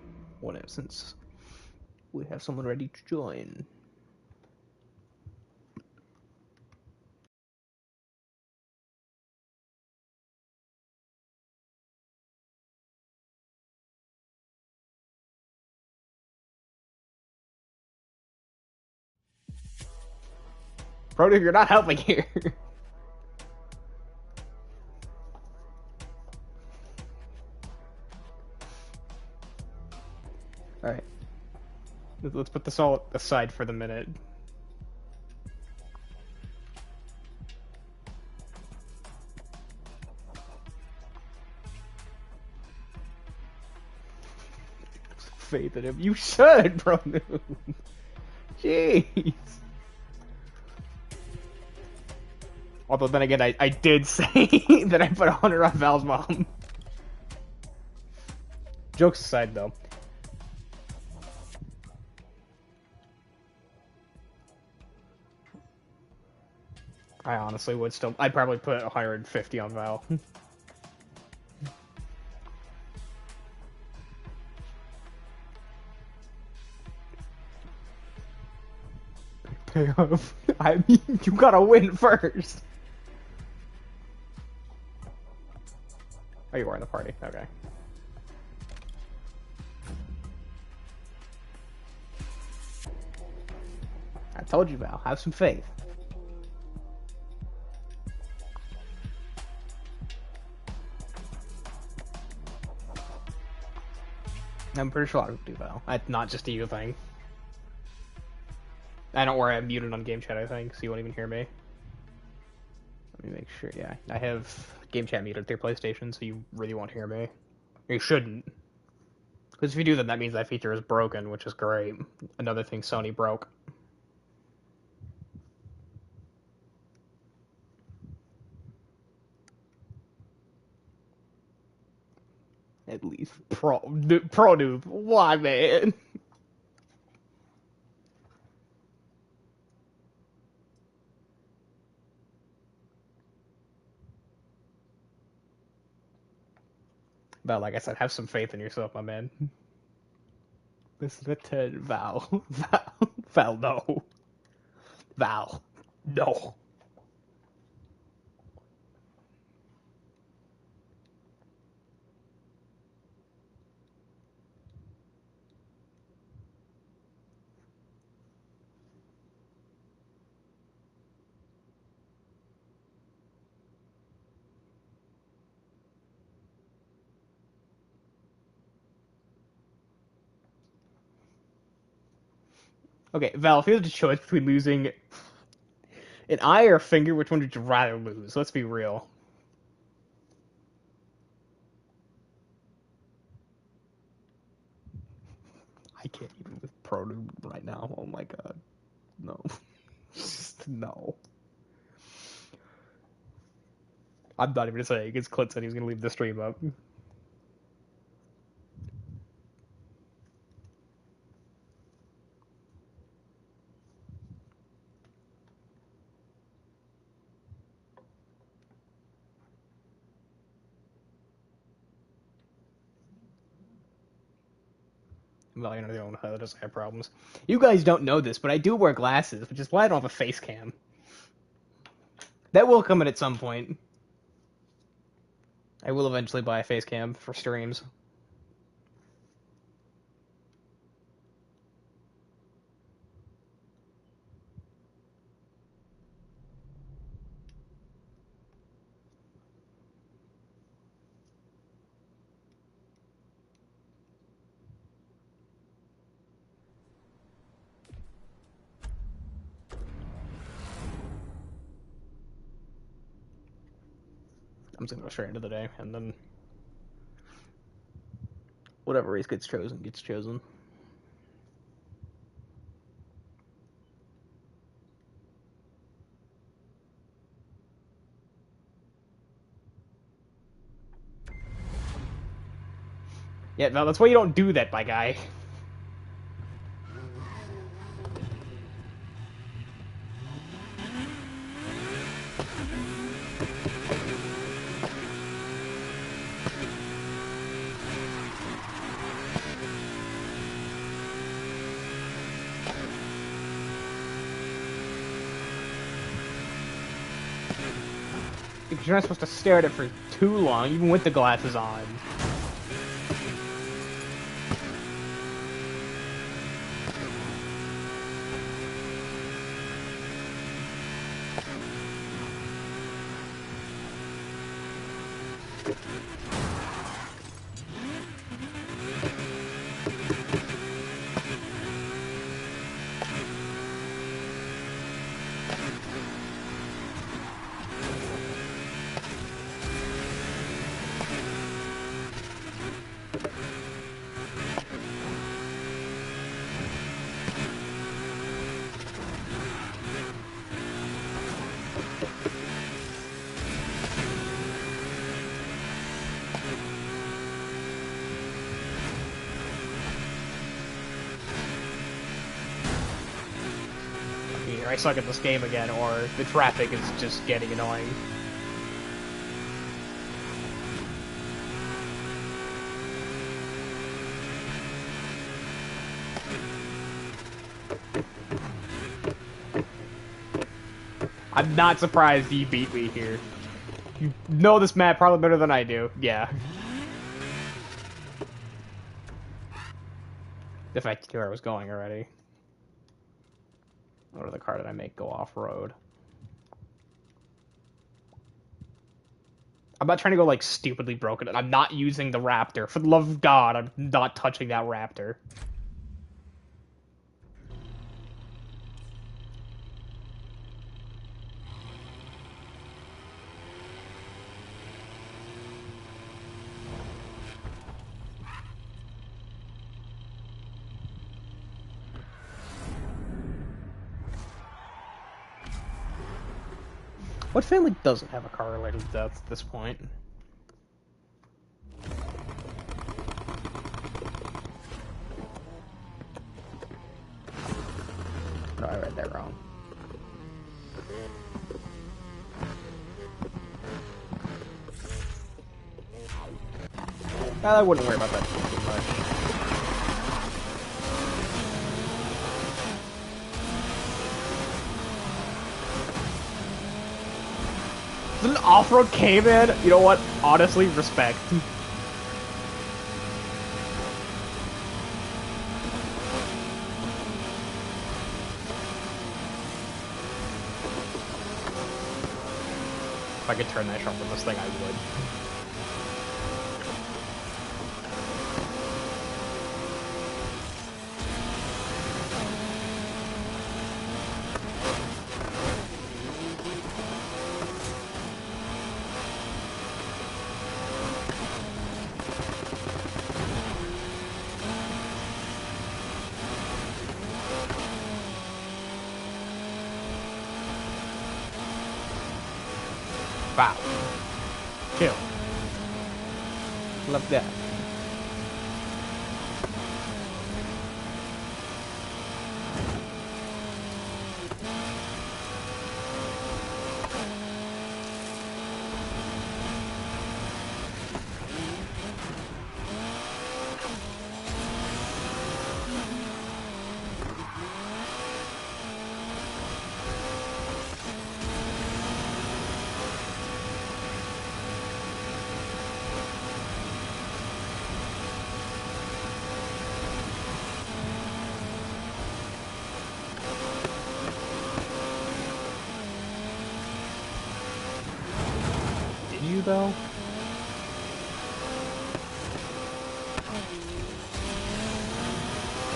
Since we have someone ready to join. Brody, you're not helping here. Alright. Let's put this all aside for the minute. Faith in him. You should, bro. Jeez. Although then again, I did say that I put 100 on Val's mom. Jokes aside, though. I honestly would still... I'd probably put 150 on Val. Pay off. I mean, you gotta win first. Oh, you are in the party. Okay. I told you, Val. Have some faith. I'm pretty sure a lot of people do, Val. It's not just a you thing. I don't worry, I'm muted on game chat, I think, so you won't even hear me. Let me make sure, yeah. I have game chat muted through PlayStation, so you really won't hear me. You shouldn't. Because if you do that, that means that feature is broken, which is great. Another thing Sony broke. At least pro noob. Why, man? But like I said, have some faith in yourself, my man. Listen to Val. Val, no. Val, no. Okay, Val, if you had a choice between losing an eye or a finger, which one would you rather lose? Let's be real. I can't even with Pro Noob right now. Oh my god. No. Just no. I'm not even saying because Clint said he was going to leave the stream up. Well, you're not the only one that doesn't have problems. You guys don't know this, but I do wear glasses, which is why I don't have a face cam. That will come in at some point. I will eventually buy a face cam for streams. I'm just gonna go straight into the day, and then whatever race gets chosen, gets chosen. Yeah, no, that's why you don't do that, my guy. Because you're not supposed to stare at it for too long, even with the glasses on. I suck at this game again, or the traffic is just getting annoying. I'm not surprised you beat me here. You know this map probably better than I do. Yeah. If I knew where I was going already. What other car did I make go off-road? I'm not trying to go, like, stupidly broken. I'm not using the Raptor. For the love of God, I'm not touching that Raptor. What family doesn't have a car related to death at this point? No, I read that wrong. I wouldn't worry about that too much. Is it an off-road Cayman? You know what? Honestly, respect. If I could turn that sharp with this thing, I would. Wow. Kill. Love that. You though?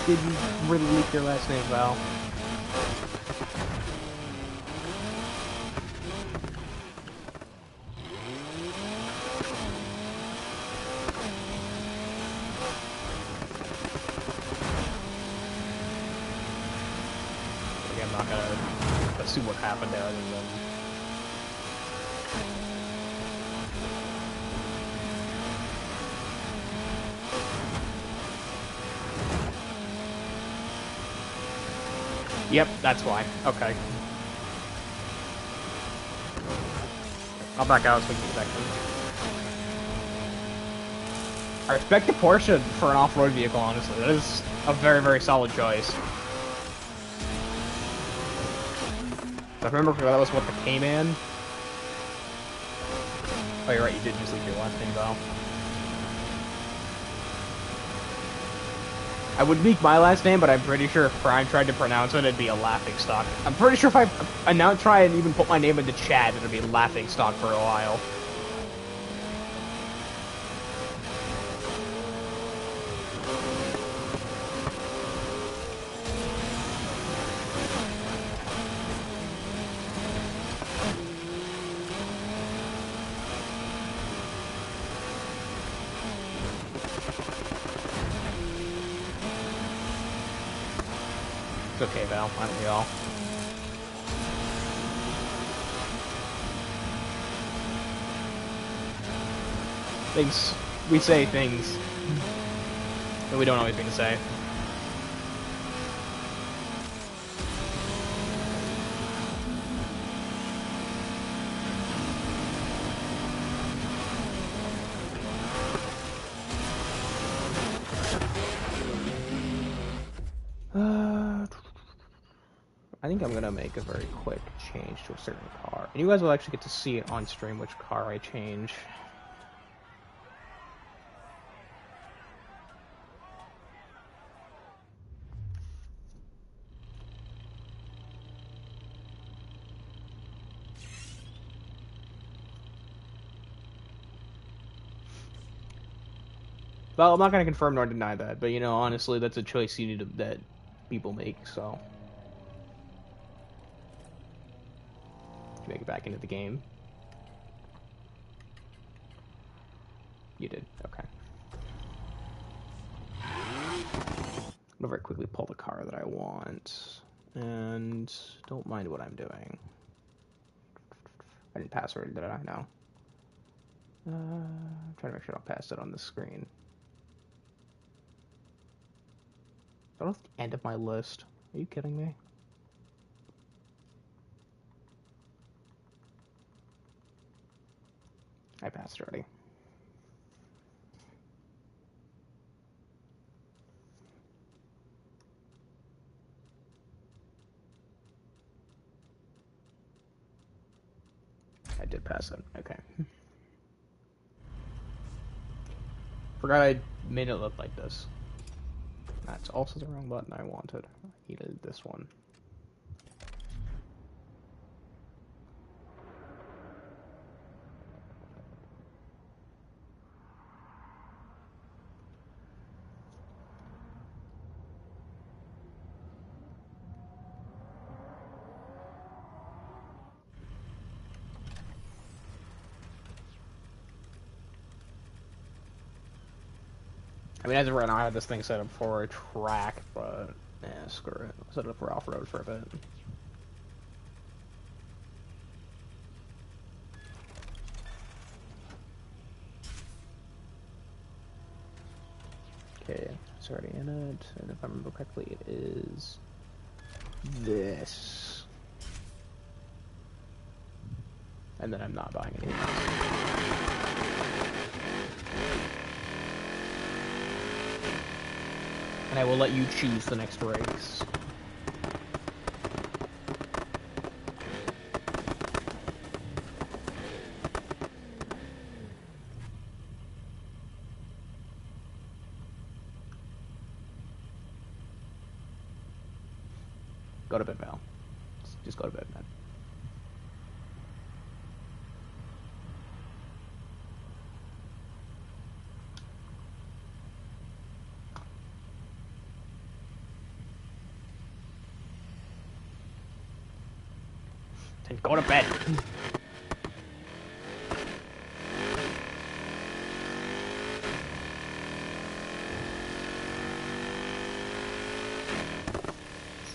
Did you really leak your last name, Val? Okay, I'm not gonna assume what happened there other than yep, that's why. Okay. I'll back out so we can get back in. I respect the Porsche for an off-road vehicle, honestly. That is a very, very solid choice. I remember that was what the Cayman. Oh, you're right, you did just leave your last name, though. I would leak my last name, but I'm pretty sure if Prime tried to pronounce it, it'd be a laughing stock. I'm pretty sure if I now try and even put my name into chat, it'd be a laughing stock for a while. It's okay, Val. Why don't we all? Things. We say things that we don't always mean to say. think I'm gonna make a very quick change to a certain car. And you guys will actually get to see it on stream which car I change. Well, I'm not gonna confirm nor deny that, but you know, honestly, that's a choice you need to, that people make, so. Make it back into the game. You did, okay. I'm gonna very quickly pull the car that I want, and don't mind what I'm doing. I didn't pass it, did I? No. I'm trying to make sure I don't pass it on the screen. That was the end of my list. Are you kidding me? I passed already. I did pass it. Okay. Forgot I made it look like this. That's also the wrong button I wanted. I needed this one. I mean, as of right now, I have this thing set up for a track, but yeah, screw it. I'll set it up for off-road for a bit. Okay, it's already in it, and if I remember correctly, it is this. And then I'm not buying anything else. And I will let you choose the next race. Go to bed, Val. Just go to bed, man. Then go to bed.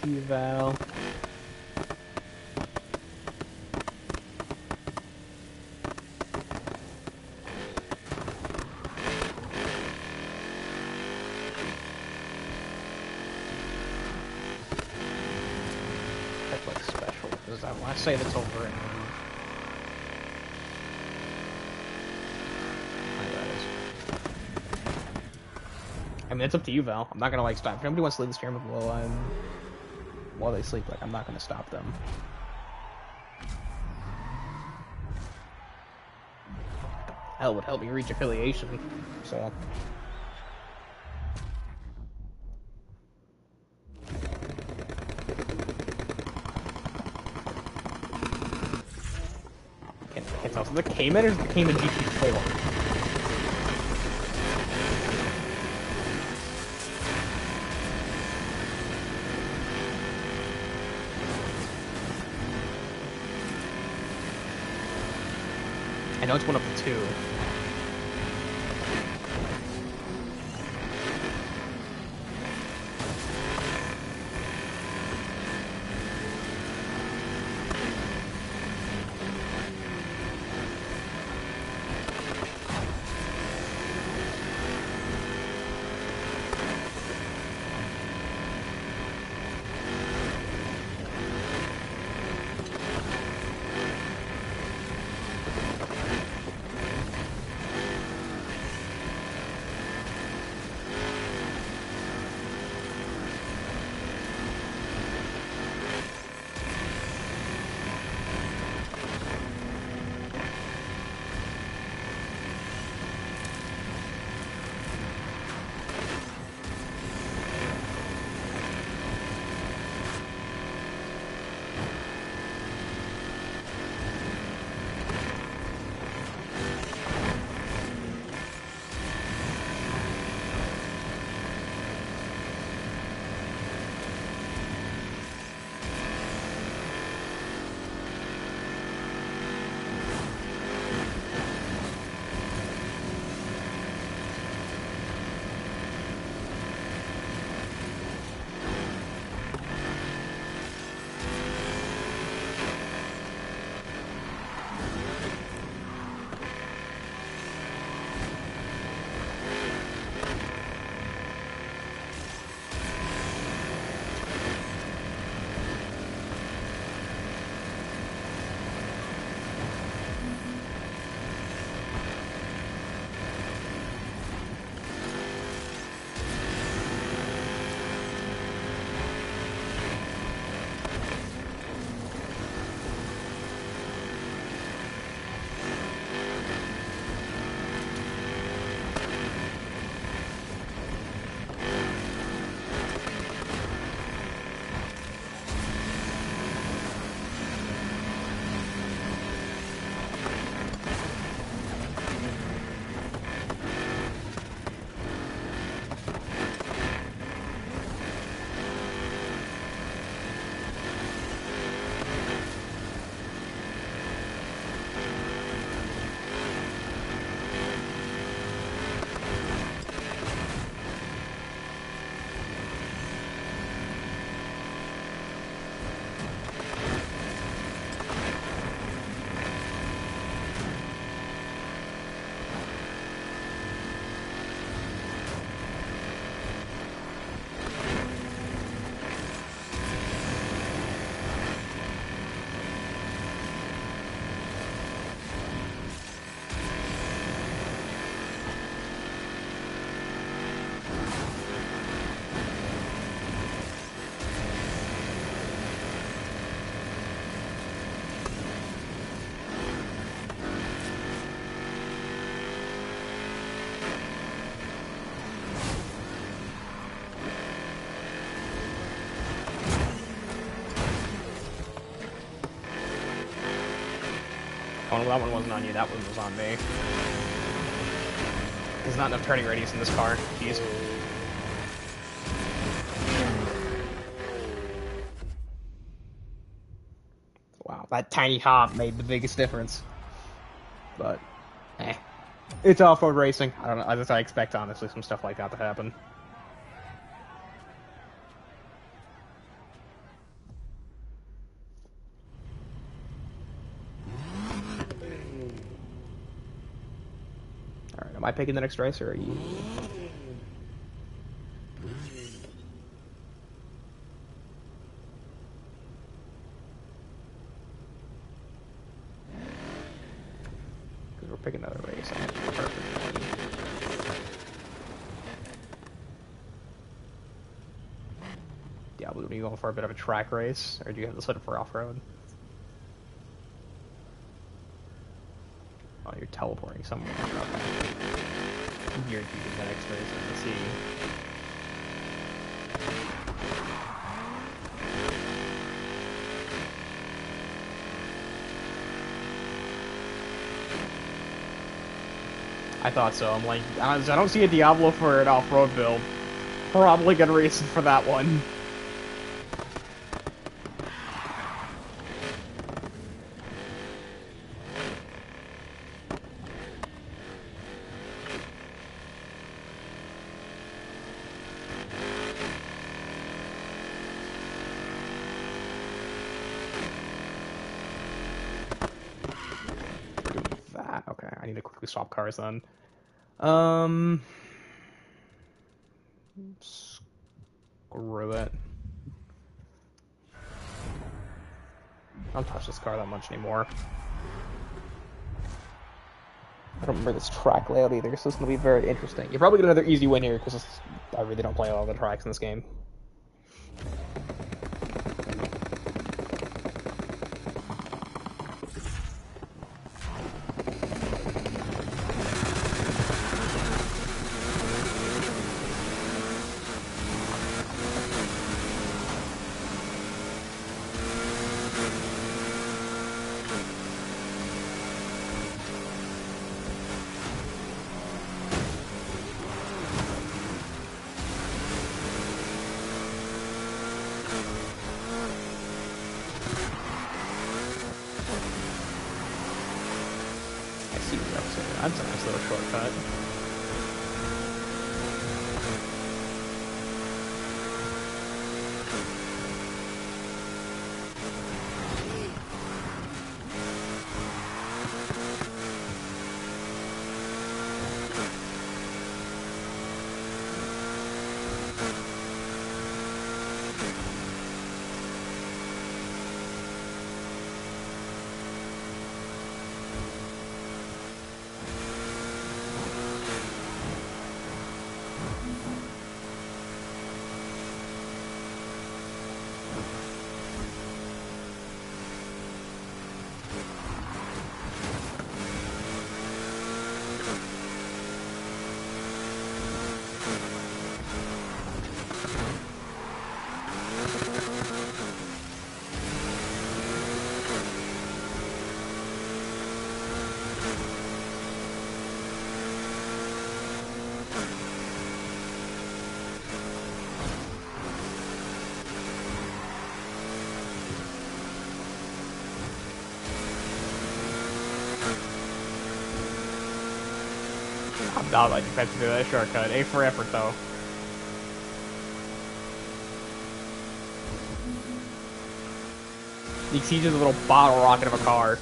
See you, Val. I want to say that's over and I mean, it's up to you, Val. I'm not gonna like stop. If anybody wants to leave the stream while they sleep, like I'm not gonna stop them. Hell, would help me reach affiliation. So. The Cayman or the Cayman GT4? I know it's one of the two. Oh, that one wasn't on you. That one was on me. There's not enough turning radius in this car. Jeez. Wow, that tiny hop made the biggest difference. But, it's off-road racing. I don't know. As I expect, honestly, some stuff like that to happen. Alright, am I picking the next race, or are you? Because we're picking another race. I think it's perfect. Diablo, are you going for a bit of a track race, or do you have this set up for off-road? Oh, you're teleporting somewhere. Okay. You're keeping the next race in the sea. I thought so. I'm like, I don't see a Diablo for an off-road build. Probably gonna race for that one. Okay, I need to quickly swap cars then. Screw it. I don't touch this car that much anymore. I don't remember this track layout either, so it's going to be very interesting. You're probably going to get another easy win here, because I really don't play all the tracks in this game. That's a nice little shortcut. I'm not like defensive to that shortcut. A for effort, though. The Siege is a little bottle rocket of a car.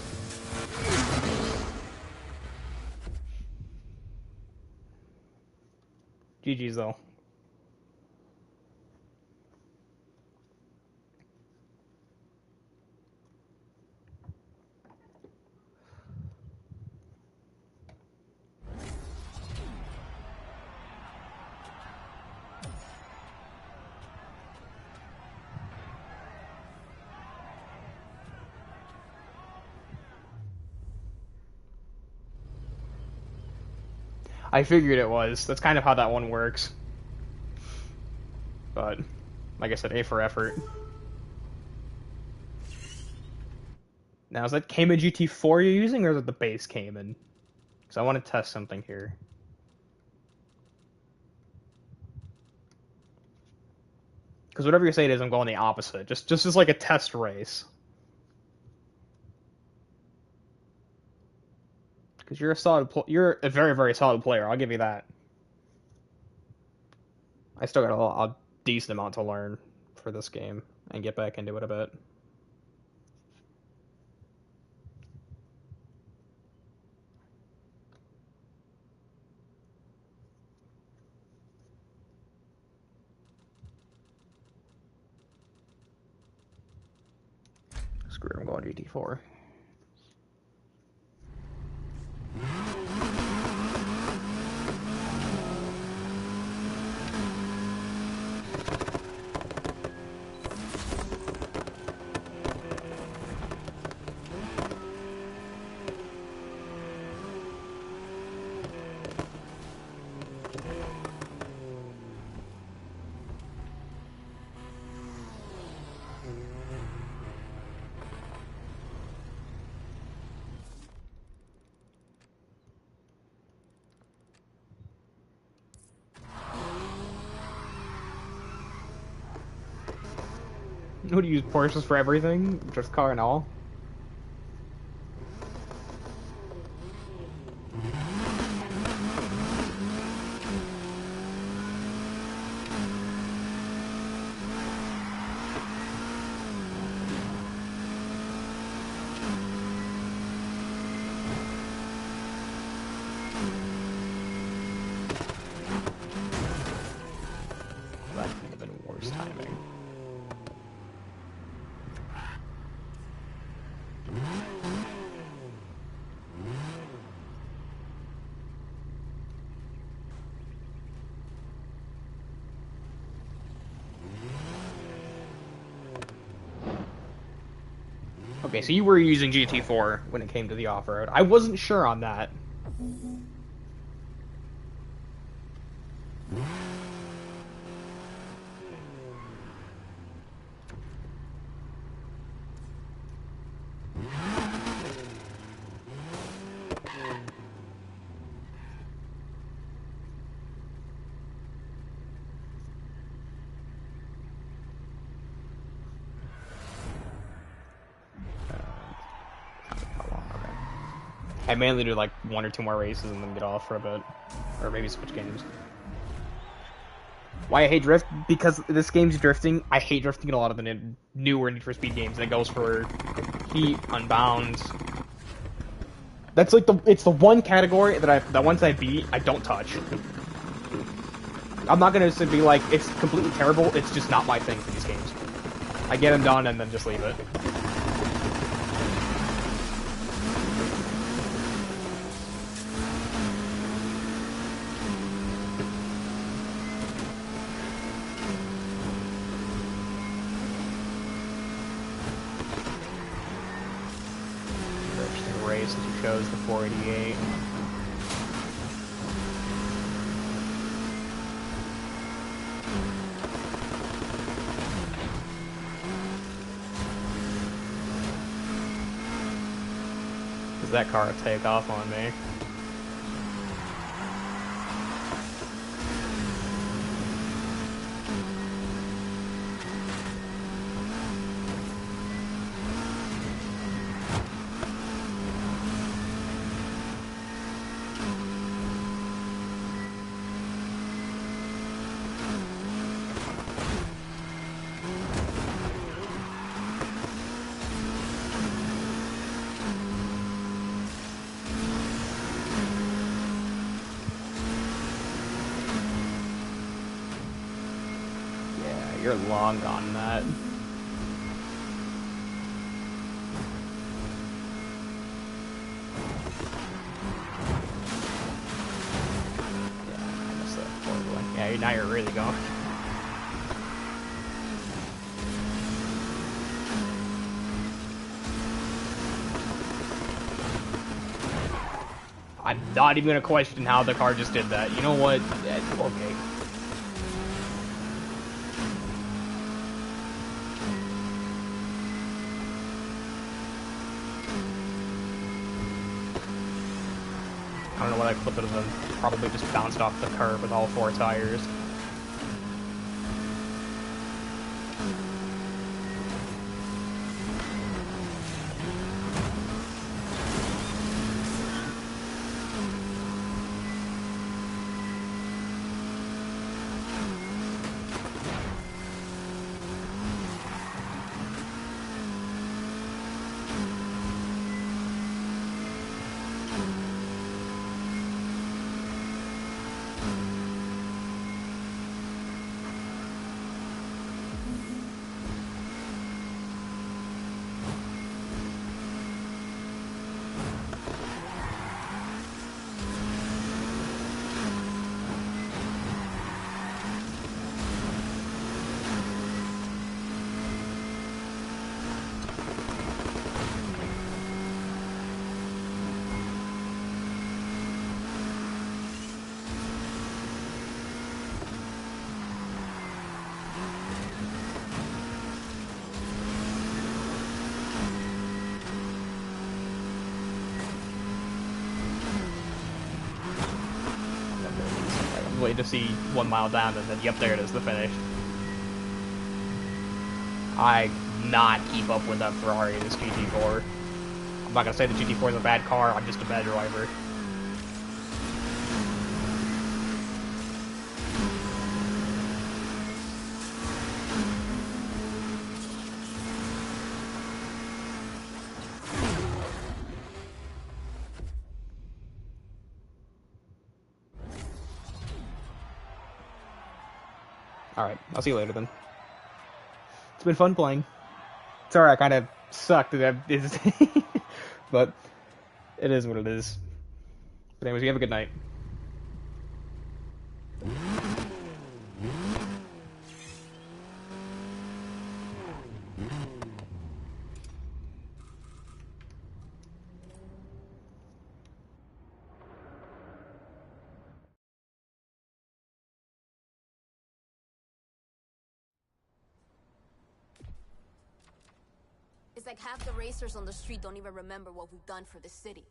GG's, though. I figured it was. That's kind of how that one works. But, like I said, A for effort. Now, is that Cayman GT4 you're using, or is it the base Cayman? Because I want to test something here. Because whatever you say it is, I'm going the opposite. Just as like a test race. Because you're a very, very solid player. I'll give you that. I still got a decent amount to learn for this game and get back into it a bit. Screw it, I'm going GT4. What do you use Porsches for everything? Just car and all? That could have been worse timing. Okay, so you were using GT4 when it came to the off-road. I wasn't sure on that. I mainly do like 1 or 2 more races and then get off for a bit. Or maybe switch games. Why I hate drift? Because this game's drifting. I hate drifting in a lot of the newer Need for Speed games. And it goes for Heat, Unbound. That's like it's the one category that once I beat, I don't touch. I'm not gonna be like, it's completely terrible. It's just not my thing for these games. I get them done and then just leave it. Since you chose the 488. Does that car take off on me? You're long gone in that. Yeah, I missed that horribly. Yeah, now you're really going. I'm not even gonna question how the car just did that. You know what? Okay. I don't know what I clipped it of them. Probably just bounced off the curb with all 4 tires. Wait to see 1 mile down and then, yep, there it is, the finish. I not keep up with that Ferrari in this GT4. I'm not gonna say the GT4 is a bad car, I'm just a bad driver. Alright, I'll see you later then. It's been fun playing. Sorry I kind of sucked at it, but it is what it is. But anyways, you have a good night. It's like half the racers on the street don't even remember what we've done for the city.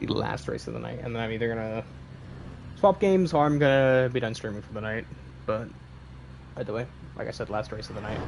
The last race of the night, and then I'm either gonna swap games or I'm gonna be done streaming for the night. But either way, like I said, last race of the night.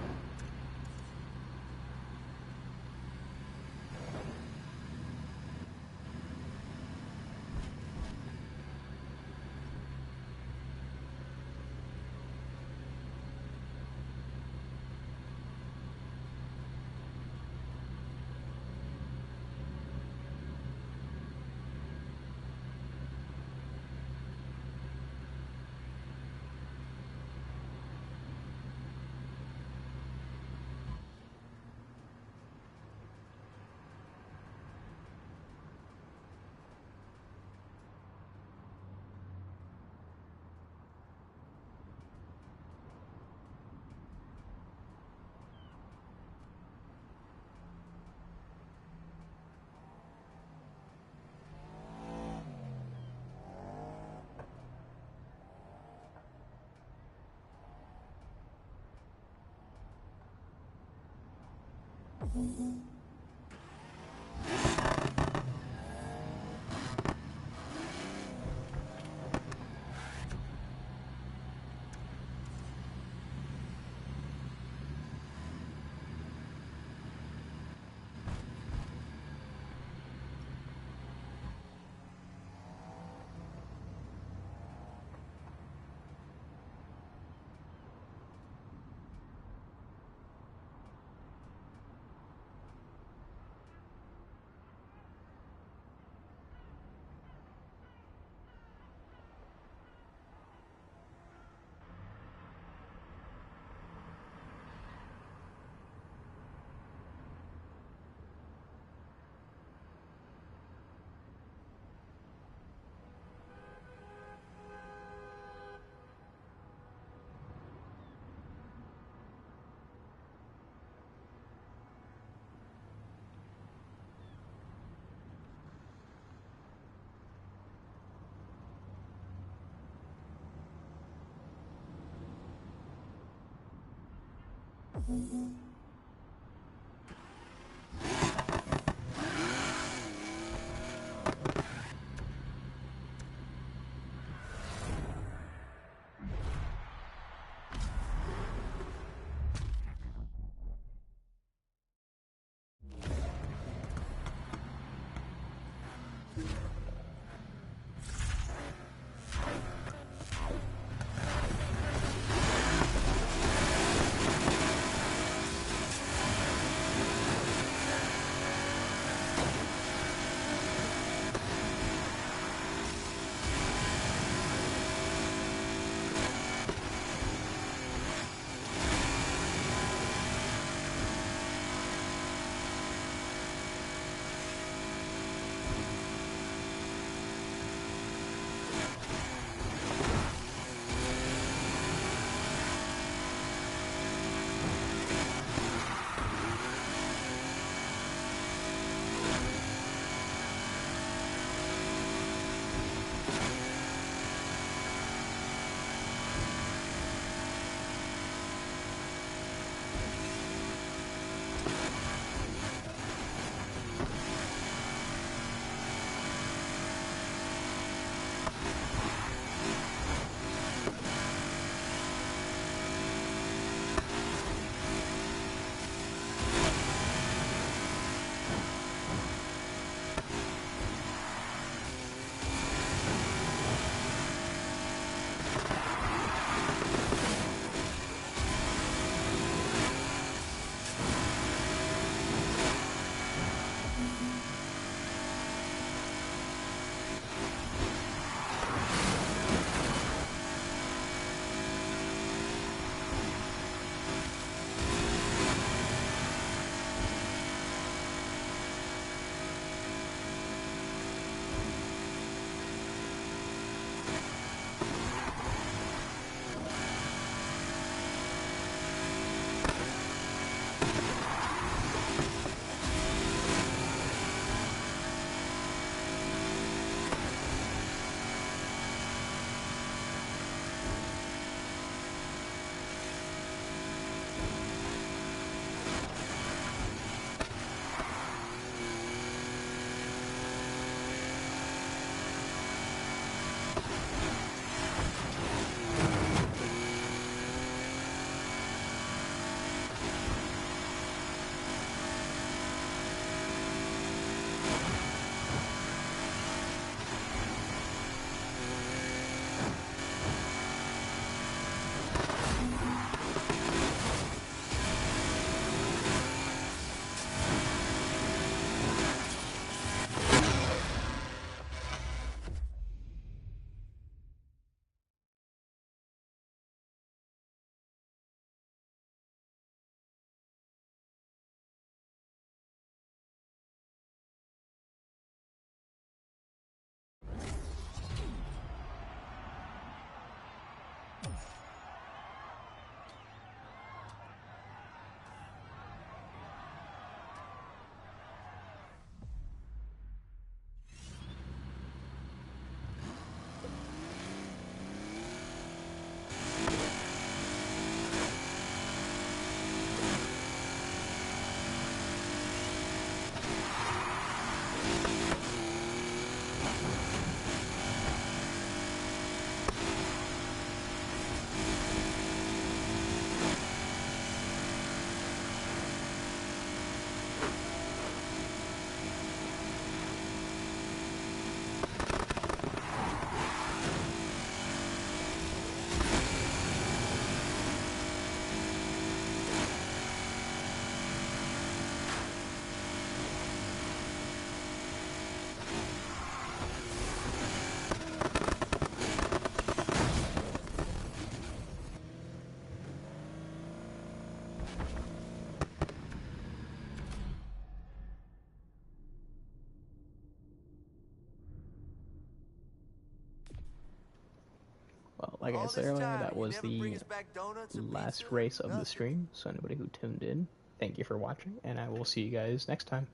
like I All said this earlier, time, that you was never bring the us back donuts or last pizza? race of the Nothing. stream. So anybody who tuned in, thank you for watching, and I will see you guys next time.